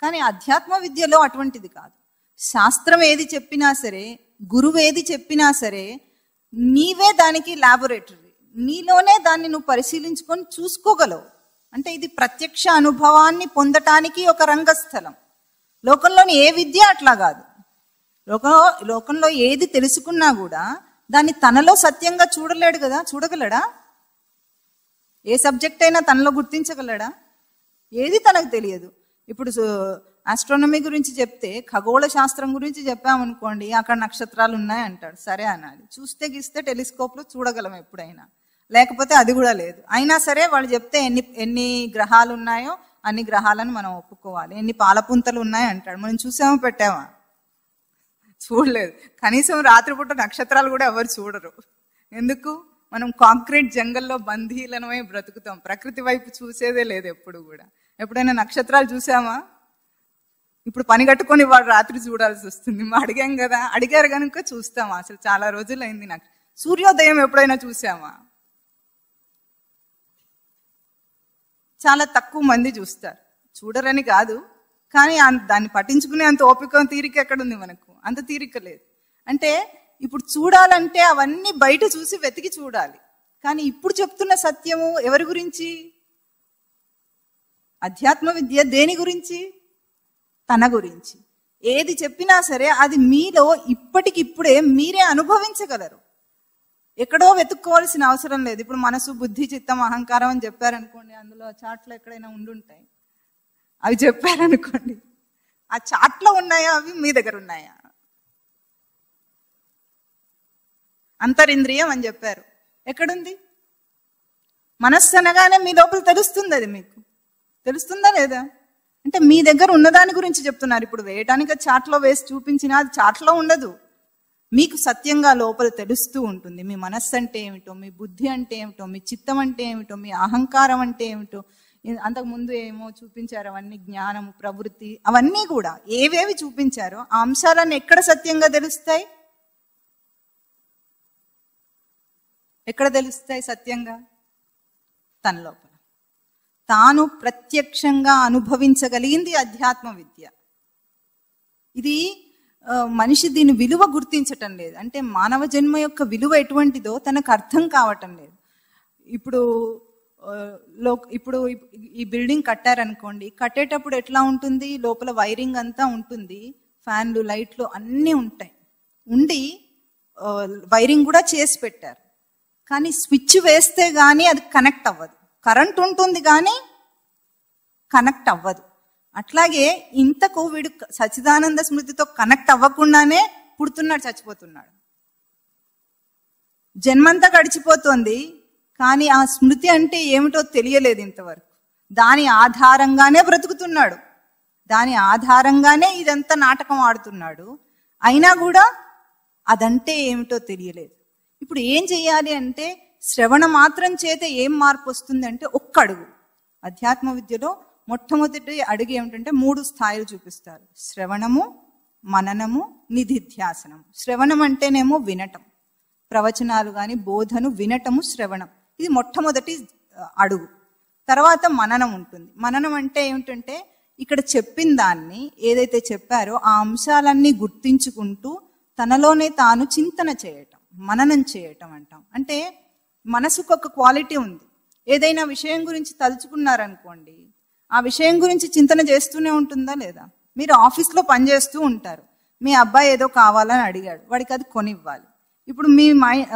కానీ అధ్యాత్మ విద్యలో అటువంటిది కాదు. శాస్త్రం ఏది చెప్పినా సరే, గురువు ఏది చెప్పినా సరే, నీవే దానికి ల్యాబొరేటరీ, నీలోనే దాన్ని నువ్వు పరిశీలించుకొని చూసుకోగలవు. అంటే ఇది ప్రత్యక్ష అనుభవాన్ని పొందటానికి ఒక రంగస్థలం. లోకంలోని ఏ విద్య అట్లా కాదు. లోకంలో ఏది తెలుసుకున్నా కూడా దాన్ని తనలో సత్యంగా చూడలేడు కదా. చూడగలడా? ఏ సబ్జెక్ట్ అయినా తనలో గుర్తించగలడా? ఏది తనకు తెలియదు. ఇప్పుడు ఆస్ట్రానమీ గురించి చెప్తే, ఖగోళ శాస్త్రం గురించి చెప్పామనుకోండి, అక్కడ నక్షత్రాలు ఉన్నాయి అంటాడు. సరే అనాలి. చూస్తే గీస్తే టెలిస్కోప్లో చూడగలం ఎప్పుడైనా, లేకపోతే అది కూడా లేదు. అయినా సరే వాళ్ళు చెప్తే ఎన్ని గ్రహాలు ఉన్నాయో అన్ని గ్రహాలను మనం ఒప్పుకోవాలి. ఎన్ని పాలపుంతలు ఉన్నాయి అంటాడు. మనం చూసామో పెట్టామా? చూడలేదు. కనీసం రాత్రిపూట నక్షత్రాలు కూడా ఎవరు చూడరు. ఎందుకు? మనం కాంక్రీట్ జంగల్లో బందీలనమై బ్రతుకుతాం. ప్రకృతి వైపు చూసేదే లేదు ఎప్పుడు కూడా. ఎప్పుడైనా నక్షత్రాలు చూసామా? ఇప్పుడు పని కట్టుకొని వాడు రాత్రి చూడాల్సి వస్తుంది. అడిగాం కదా, అడిగారు కనుక చూస్తామా? అసలు చాలా రోజులైంది నాకు. సూర్యోదయం ఎప్పుడైనా చూసామా? చాలా తక్కువ మంది చూస్తారు. చూడరని కాదు, కానీ దాన్ని పట్టించుకునే అంత ఓపిక తీరిక ఎక్కడుంది మనకు? అంత తీరిక లేదు. అంటే ఇప్పుడు చూడాలంటే అవన్నీ బయట చూసి వెతికి చూడాలి. కానీ ఇప్పుడు చెప్తున్న సత్యము ఎవరి గురించి? అధ్యాత్మ విద్య దేని గురించి? తన గురించి. ఏది చెప్పినా సరే అది మీలో ఇప్పటికిప్పుడే మీరే అనుభవించగలరు. ఎక్కడో వెతుక్కోవాల్సిన అవసరం లేదు. ఇప్పుడు మనసు, బుద్ధి, చిత్తం, అహంకారం అని చెప్పారనుకోండి, అందులో చాట్లో ఎక్కడైనా ఉండుంటాయి. అవి చెప్పారనుకోండి, ఆ చాట్లో ఉన్నాయా? అవి మీ దగ్గర ఉన్నాయా? అంతరింద్రియం అని చెప్పారు, ఎక్కడుంది? మనస్సు అనగానే మీ లోపల తెలుస్తుంది. అది మీకు తెలుస్తుందా లేదా? అంటే మీ దగ్గర ఉన్నదాని గురించి చెప్తున్నారు. ఇప్పుడు వేయటానికి చాట్లో వేసి చూపించినా అది చాట్లో ఉండదు. మీకు సత్యంగా లోపల తెలుస్తూ ఉంటుంది. మీ మనస్సు అంటే ఏమిటో, మీ బుద్ధి అంటే ఏమిటో, మీ చిత్తం అంటే ఏమిటో, మీ అహంకారం అంటే ఏమిటో. అంతకుముందు ఏమో చూపించారు, అవన్నీ జ్ఞానము, ప్రవృత్తి, అవన్నీ కూడా ఏవేవి చూపించారో ఆ అంశాలన్నీ ఎక్కడ సత్యంగా తెలుస్తాయి? ఎక్కడ తెలుస్తాయి సత్యంగా? తన లోపల తాను ప్రత్యక్షంగా అనుభవించగలిగింది అధ్యాత్మ విద్య. ఇది మనిషి దీని విలువ గుర్తించటం లేదు. అంటే మానవ జన్మ యొక్క విలువ ఎటువంటిదో తనకు అర్థం కావటం లేదు. ఇప్పుడు ఈ బిల్డింగ్ కట్టారనుకోండి, కట్టేటప్పుడు ఎట్లా ఉంటుంది? లోపల వైరింగ్ అంతా ఉంటుంది, ఫ్యాన్లు, లైట్లు అన్నీ ఉంటాయి. ఉండి వైరింగ్ కూడా చేసి పెట్టారు. కానీ స్విచ్ వేస్తే కానీ అది కనెక్ట్ అవ్వదు. కరెంట్ ఉంటుంది కానీ కనెక్ట్ అవ్వదు. అట్లాగే ఇంతకు వీడు సచ్చిదానంద స్మృతితో కనెక్ట్ అవ్వకుండానే పుడుతున్నాడు, చచ్చిపోతున్నాడు. జన్మంతా గడిచిపోతుంది, కానీ ఆ స్మృతి అంటే ఏమిటో తెలియలేదు ఇంతవరకు. దాని ఆధారంగానే బ్రతుకుతున్నాడు, దాని ఆధారంగానే ఇదంతా నాటకం ఆడుతున్నాడు. అయినా కూడా అదంటే ఏమిటో తెలియలేదు. ఇప్పుడు ఏం చెయ్యాలి అంటే, శ్రవణ మాత్రం చేత ఏం మార్పు వస్తుంది అంటే ఒక్క అడుగు. అధ్యాత్మ విద్యలో మొట్టమొదటి అడుగు ఏమిటంటే 3 స్థాయిలు చూపిస్తారు: శ్రవణము, మననము, నిధిధ్యాసనం. శ్రవణం అంటేనేమో వినటం, ప్రవచనాలు కానీ బోధను వినటము శ్రవణం. ఇది మొట్టమొదటి అడుగు. తర్వాత మననం ఉంటుంది. మననం అంటే ఏమిటంటే ఇక్కడ చెప్పిన దాన్ని ఏదైతే చెప్పారో ఆ అంశాలన్నీ గుర్తించుకుంటూ తనలోనే తాను చింతన చేయటం, మననం చేయటం అంటాం. అంటే మనసుకు ఒక క్వాలిటీ ఉంది. ఏదైనా విషయం గురించి తలుచుకున్నారనుకోండి, ఆ విషయం గురించి చింతన చేస్తూనే ఉంటుందా లేదా? మీరు ఆఫీస్లో పనిచేస్తూ ఉంటారు, మీ అబ్బాయి ఏదో కావాలని అడిగాడు, వాడికి అది కొనివ్వాలి. ఇప్పుడు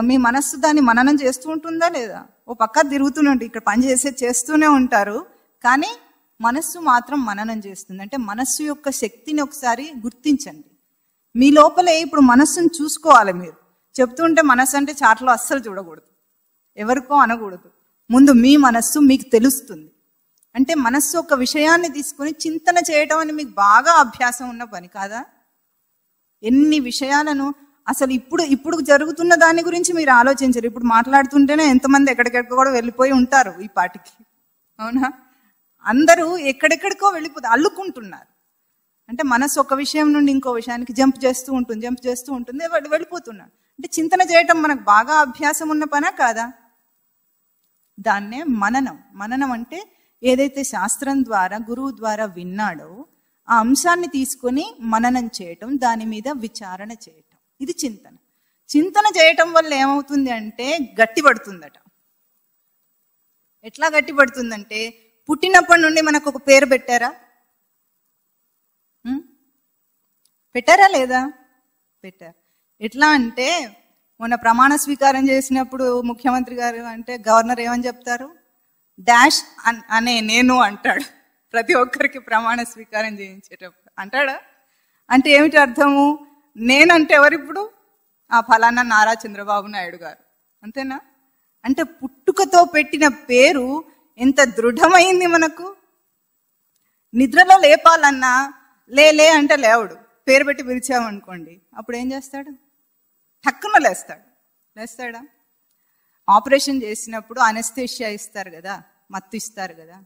మీ మనస్సు దాన్ని మననం చేస్తూ ఉంటుందా లేదా? ఓ పక్క తిరుగుతూనే ఉంటుంది, ఇక్కడ పని చేస్తూనే ఉంటారు, కానీ మనస్సు మాత్రం మననం చేస్తుంది. అంటే మనస్సు యొక్క శక్తిని ఒకసారి గుర్తించండి. మీ లోపలే ఇప్పుడు మనస్సును చూసుకోవాలి. మీరు చెప్తుంటే మనస్సు అంటే చాట్లో అస్సలు చూడకూడదు, ఎవరికో అనకూడదు. ముందు మీ మనస్సు మీకు తెలుస్తుంది. అంటే మనస్సు ఒక విషయాన్ని తీసుకుని చింతన చేయటం అని మీకు బాగా అభ్యాసం ఉన్న పని కాదా? ఎన్ని విషయాలను అసలు ఇప్పుడు జరుగుతున్న దాని గురించి మీరు ఆలోచించరు. ఇప్పుడు మాట్లాడుతుంటేనే ఎంతమంది ఎక్కడికెక్కడికో కూడా వెళ్ళిపోయి ఉంటారు ఈ పాటికి, అవునా? అందరూ ఎక్కడెక్కడికో వెళ్ళిపోతారు, అల్లుకుంటున్నారు. అంటే మనసు ఒక విషయం నుండి ఇంకో విషయానికి జంప్ చేస్తూ ఉంటుంది, వెళ్ళిపోతున్నాడు. అంటే చింతన చేయటం మనకు బాగా అభ్యాసం ఉన్న పనా కాదా? దాన్నే మననం. మననం అంటే ఏదైతే శాస్త్రం ద్వారా, గురువు ద్వారా విన్నాడో ఆ అంశాన్ని తీసుకొని మననం చేయటం, దాని మీద విచారణ చేయటం, ఇది చింతన. చింతన చేయటం వల్ల ఏమవుతుంది అంటే గట్టిపడుతుందట. ఎట్లా గట్టిపడుతుందంటే, పుట్టినప్పటి నుండి మనకు ఒక పేరు పెట్టారా లేదా? పెట్టారు. ఎట్లా అంటే మొన్న ప్రమాణ స్వీకారం చేసినప్పుడు ముఖ్యమంత్రి గారు అంటే గవర్నర్ ఏమని చెప్తారు? డాష్ అనే నేను అంటాడు. ప్రతి ఒక్కరికి ప్రమాణ స్వీకారం చేయించేటప్పుడు అంటాడా? అంటే ఏమిటి అర్థము? నేనంటే ఎవరిప్పుడు? ఆ ఫలానా నారా చంద్రబాబు నాయుడు గారు, అంతేనా? అంటే పుట్టుకతో పెట్టిన పేరు ఎంత దృఢమైంది మనకు. నిద్రలో లేపాలన్నా లే అంటే లేవడు, పేరు పెట్టి పిలిచామనుకోండి, అప్పుడు ఏం చేస్తాడు? టక్కున లేస్తాడా? ఆపరేషన్ చేసినప్పుడు అనెస్థేషియా ఇస్తారు కదా, మత్తు ఇస్తారు కదా,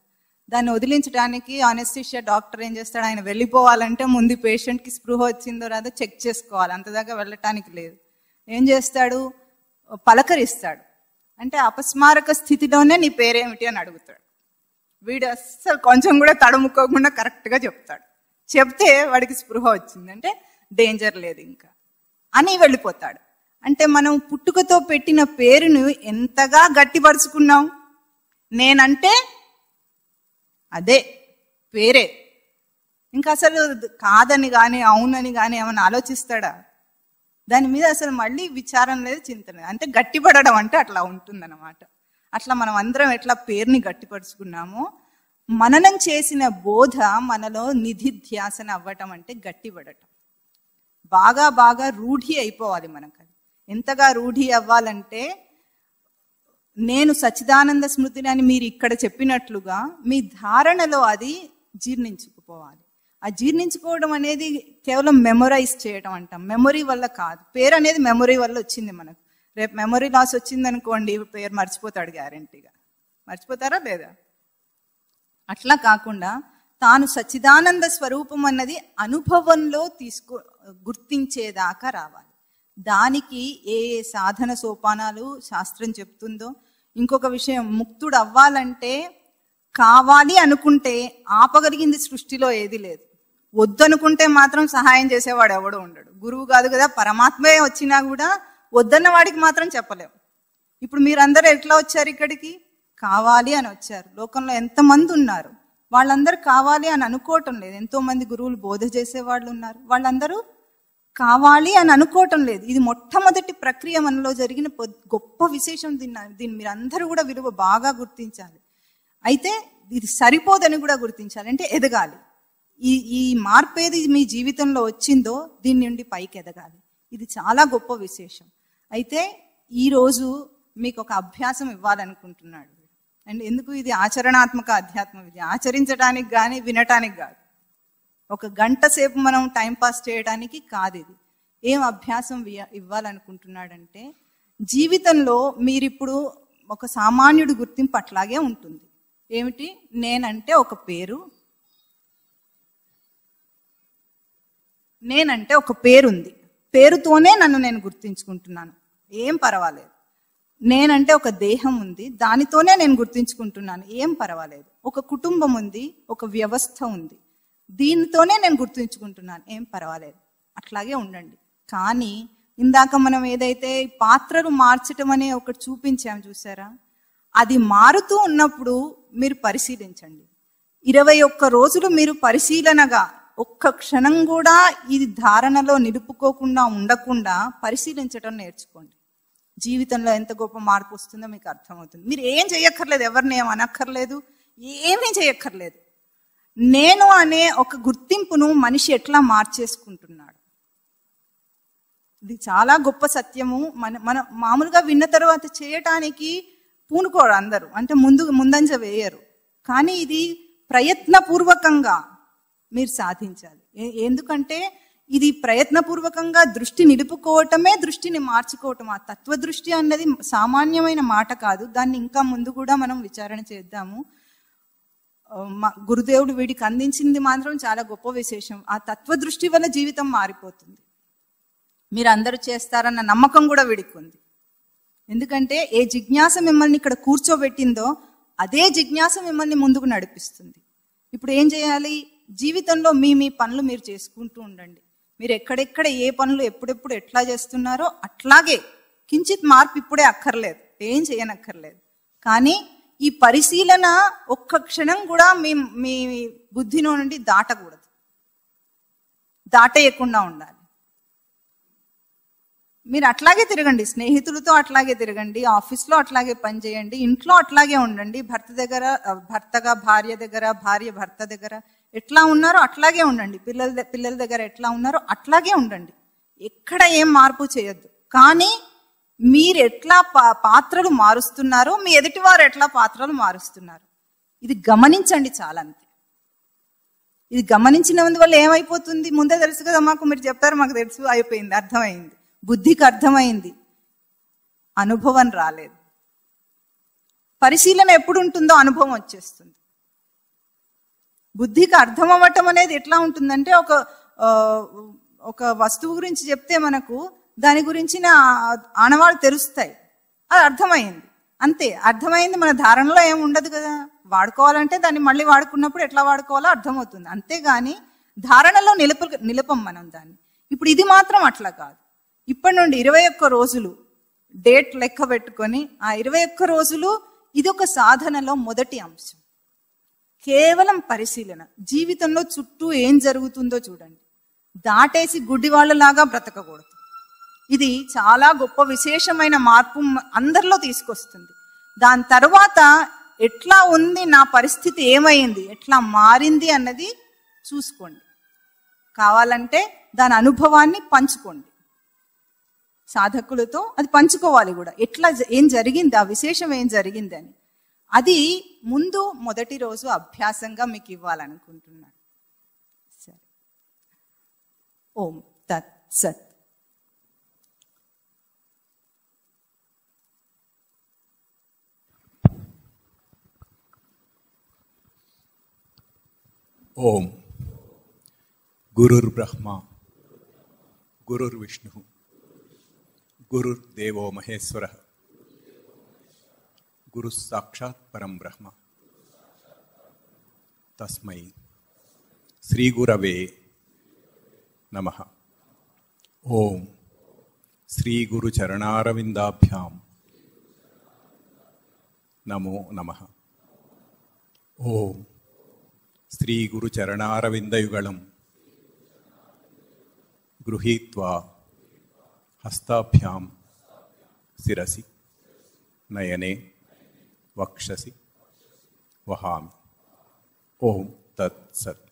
దాన్ని వదిలించడానికి అనెస్థీషియా డాక్టర్ ఏం చేస్తాడు, ఆయన వెళ్ళిపోవాలంటే ముందు పేషెంట్కి స్పృహ వచ్చిందో రాదో చెక్ చేసుకోవాలి, అంతదాకా వెళ్ళటానికి లేదు. ఏం చేస్తాడు, పలకరిస్తాడు. అంటే అపస్మారక స్థితిలోనే నీ పేరేమిటి అని అడుగుతాడు. వీడు అస్సలు కొంచెం కూడా తడుముకోకుండా కరెక్ట్గా చెప్తాడు. చెప్తే వాడికి స్పృహ వచ్చింది అంటే డేంజర్ లేదు ఇంకా అని వెళ్ళిపోతాడు. అంటే మనం పుట్టుకతో పెట్టిన పేరును ఎంతగా గట్టిపరుచుకున్నాం. నేనంటే అదే పేరే, ఇంకా అసలు కాదని కానీ అవునని కానీ ఏమైనా ఆలోచిస్తాడా? దాని మీద అసలు మళ్ళీ విచారం లేదు, చింతన లేదు. అంటే గట్టిపడడం అంటే అట్లా ఉంటుందన్నమాట. అట్లా మనం అందరం ఎట్లా పేరుని గట్టిపరుచుకున్నామో, మననం చేసిన బోధ మనలో నిధిధ్యాసన అవ్వటం అంటే గట్టిపడటం. బాగా బాగా రూఢి అయిపోవాలి మనకు. అది ఎంతగా రూఢి అవ్వాలంటే, నేను సచ్చిదానంద స్మృతిని అని మీరు ఇక్కడ చెప్పినట్లుగా మీ ధారణలో అది జీర్ణించుకుపోవాలి. ఆ జీర్ణించుకోవడం అనేది కేవలం మెమొరైజ్ చేయడం అంటాం, మెమొరీ వల్ల కాదు. పేరు అనేది మెమొరీ వల్ల వచ్చింది మనకు. రేపు మెమొరీ లాస్ వచ్చింది అనుకోండి, పేరు మర్చిపోతాడు గ్యారంటీగా. మర్చిపోతారా లేదా? అట్లా కాకుండా తాను సచ్చిదానంద స్వరూపం అన్నది అనుభవంలో గుర్తించేదాకా రావాలి. దానికి ఏ సాధన సోపానాలు శాస్త్రం చెప్తుందో. ఇంకొక విషయం, ముక్తుడు అవ్వాలంటే కావాలి అనుకుంటే ఆపగలిగింది సృష్టిలో ఏది లేదు. వద్దనుకుంటే మాత్రం సహాయం చేసేవాడు ఎవడో ఉండడు. గురువు కాదు కదా, పరమాత్మే వచ్చినా కూడా వద్దన్న వాడికి మాత్రం చెప్పలేము. ఇప్పుడు మీరందరూ ఎట్లా వచ్చారు ఇక్కడికి? కావాలి అని వచ్చారు. లోకంలో ఎంతమంది ఉన్నారు, వాళ్ళందరూ కావాలి అని అనుకోవటం లేదు. ఎంతో మంది గురువులు బోధ చేసేవాళ్ళు ఉన్నారు, వాళ్ళందరూ కావాలి అని అనుకోవటం లేదు. ఇది మొట్టమొదటి ప్రక్రియ మనలో జరిగిన గొప్ప విశేషం. దీన్ని మీరు అందరూ కూడా విలువ బాగా గుర్తించాలి. అయితే ఇది సరిపోదని కూడా గుర్తించాలి. అంటే ఎదగాలి. ఈ మార్పు ఏది మీ జీవితంలో వచ్చిందో దీని నుండి పైకి ఎదగాలి. ఇది చాలా గొప్ప విశేషం. అయితే ఈరోజు మీకు ఒక అభ్యాసం ఇవ్వాలనుకుంటున్నాడు. అండ్ ఎందుకు ఇది ఆచరణాత్మక అధ్యాత్మ విద్య, ఆచరించడానికి కానీ వినటానికి కాదు. ఒక గంట సేపు మనం టైంపాస్ చేయడానికి కాదు. ఇది ఏం అభ్యాసం ఇవ్వాలనుకుంటున్నాడంటే, జీవితంలో మీరిప్పుడు ఒక సామాన్యుడి గుర్తింపు అట్లాగే ఉంటుంది. ఏమిటి? నేనంటే ఒక పేరు, నేనంటే ఒక పేరుంది, పేరుతోనే నన్ను నేను గుర్తించుకుంటున్నాను, ఏం పర్వాలేదు. నేనంటే ఒక దేహం ఉంది, దానితోనే నేను గుర్తించుకుంటున్నాను, ఏం పర్వాలేదు. ఒక కుటుంబం ఉంది, ఒక వ్యవస్థ ఉంది, దీనితోనే నేను గుర్తించుకుంటున్నాను, ఏం పర్వాలేదు. అట్లాగే ఉండండి. కానీ ఇందాక మనం ఏదైతే పాత్రలు మార్చటం అనే ఒకటి చూపించాము చూసారా, అది మారుతూ ఉన్నప్పుడు మీరు పరిశీలించండి. 21 రోజులు మీరు పరిశీలనగా ఒక్క క్షణం కూడా ఇది ధారణలో నిలుపుకోకుండా ఉండకుండా పరిశీలించటం నేర్చుకోండి. జీవితంలో ఎంత గొప్ప మార్పు వస్తుందో మీకు అర్థమవుతుంది. మీరు ఏం చేయక్కర్లేదు, ఎవరిని ఏం అనక్కర్లేదు, ఏమీ చేయక్కర్లేదు. నేను అనే ఒక గుర్తింపును మనిషి ఎట్లా మార్చేసుకుంటున్నాడు, ఇది చాలా గొప్ప సత్యము. మన మామూలుగా విన్న తర్వాత చేయటానికి పూనుకోరు అందరూ, అంటే ముందంజ వేయరు. కానీ ఇది ప్రయత్నపూర్వకంగా మీరు సాధించాలి. ఎందుకంటే ఇది ప్రయత్నపూర్వకంగా దృష్టి నిలుపుకోవటమే దృష్టిని మార్చుకోవటం. ఆ తత్వదృష్టి అన్నది సామాన్యమైన మాట కాదు. దాన్ని ఇంకా ముందు కూడా మనం విచారణ చేద్దాము. గురుదేవుడు వీడికి అందించింది మాత్రం చాలా గొప్ప విశేషం. ఆ తత్వదృష్టి వల్ల జీవితం మారిపోతుంది. మీరు అందరూ చేస్తారన్న నమ్మకం కూడా వీడికి ఉంది. ఎందుకంటే ఏ జిజ్ఞాస మిమ్మల్ని ఇక్కడ కూర్చోబెట్టిందో అదే జిజ్ఞాస మిమ్మల్ని ముందుకు నడిపిస్తుంది. ఇప్పుడు ఏం చేయాలి? జీవితంలో మీ పనులు మీరు చేసుకుంటూ ఉండండి. మీరు ఎక్కడెక్కడ ఏ పనులు ఎప్పుడెప్పుడు ఎట్లా చేస్తున్నారో అట్లాగే, కించిత్ మార్పు ఇప్పుడే అక్కర్లేదు, ఏం చేయనక్కర్లేదు. కానీ ఈ పరిశీలన ఒక్క క్షణం కూడా మీ బుద్ధిలో నుండి దాటకూడదు, దాటేయకుండా ఉండాలి. మీరు అట్లాగే తిరగండి, స్నేహితులతో అట్లాగే తిరగండి, ఆఫీస్లో అట్లాగే పనిచేయండి, ఇంట్లో అట్లాగే ఉండండి, భర్త దగ్గర భర్తగా భార్య దగ్గర, భార్య భర్త దగ్గర ఎట్లా ఉన్నారో అట్లాగే ఉండండి, పిల్లల దగ్గర ఎట్లా ఉన్నారో అట్లాగే ఉండండి. ఎక్కడ ఏం మార్పు చేయొద్దు. కానీ మీరు ఎట్లా పాత్రలు మారుస్తున్నారో మీ ఎదుటివారు ఎట్లా పాత్రలు మారుస్తున్నారు ఇది గమనించండి. చాలా అంతే. ఇది గమనించినందువల్ల ఏమైపోతుంది? ముందే తెలుసు కదా మాకు, మీరు చెప్పారు, మాకు తెలుసు, అయిపోయింది, అర్థమైంది, బుద్ధికి అర్థమైంది, అనుభవం రాలేదు. పరిశీలన ఎప్పుడు ఉంటుందో అనుభవం వచ్చేస్తుంది. బుద్ధికి అర్థం అవ్వటం అనేది ఎట్లా ఉంటుందంటే ఒక వస్తువు గురించి చెప్తే మనకు దాని గురించిన ఆనవాళ్ళు తెలుస్తాయి, అది అర్థమైంది అంతే. అర్థమైంది, మన ధారణలో ఏమి ఉండదు కదా. వాడుకోవాలంటే దాన్ని మళ్ళీ వాడుకున్నప్పుడు ఎట్లా వాడుకోవాలో అర్థమవుతుంది, అంతేగాని ధారణలో నిలపం మనం దాన్ని. ఇప్పుడు ఇది మాత్రం అట్లా కాదు. ఇప్పటి నుండి 21 రోజులు డేట్ లెక్క పెట్టుకొని ఆ 21 రోజులు ఇది ఒక సాధనలో మొదటి అంశం. కేవలం పరిశీలన, జీవితంలో చుట్టూ ఏం జరుగుతుందో చూడండి, దాటేసి గుడ్డివాళ్ళలాగా బ్రతకకూడదు. ఇది చాలా గొప్ప విశేషమైన మార్పు అందరిలో తీసుకొస్తుంది. దాని తర్వాత ఎట్లా ఉంది నా పరిస్థితి, ఏమైంది, ఎట్లా మారింది అన్నది చూసుకోండి. కావాలంటే దాని అనుభవాన్ని పంచుకోండి, సాధకులతో అది పంచుకోవాలి కూడా. ఎట్లా ఏం జరిగింది, ఆ విశేషం ఏం జరిగింది అని అది ముందు మొదటి రోజు అభ్యాసంగా మీకు ఇవ్వాలనుకుంటున్నాను. సరే, ఓం తత్ సత్. ఓం గురుర్బ్రహ్మ గురుర్విష్ణు గురుర్దేవో మహేశ్వర గురు సాక్షాత్ పరం బ్రహ్మ తస్మై శ్రీ గురవే నమః. ఓం శ్రీ గురు చరణారవిందాభ్యాం నమో నమః. ఓం శ్రీ గురు చరణారవిందయుగళం గృహీత్వా హస్తాభ్యాం శిరసి నయనే వక్షసి వహామి. ఓం తత్ సత్.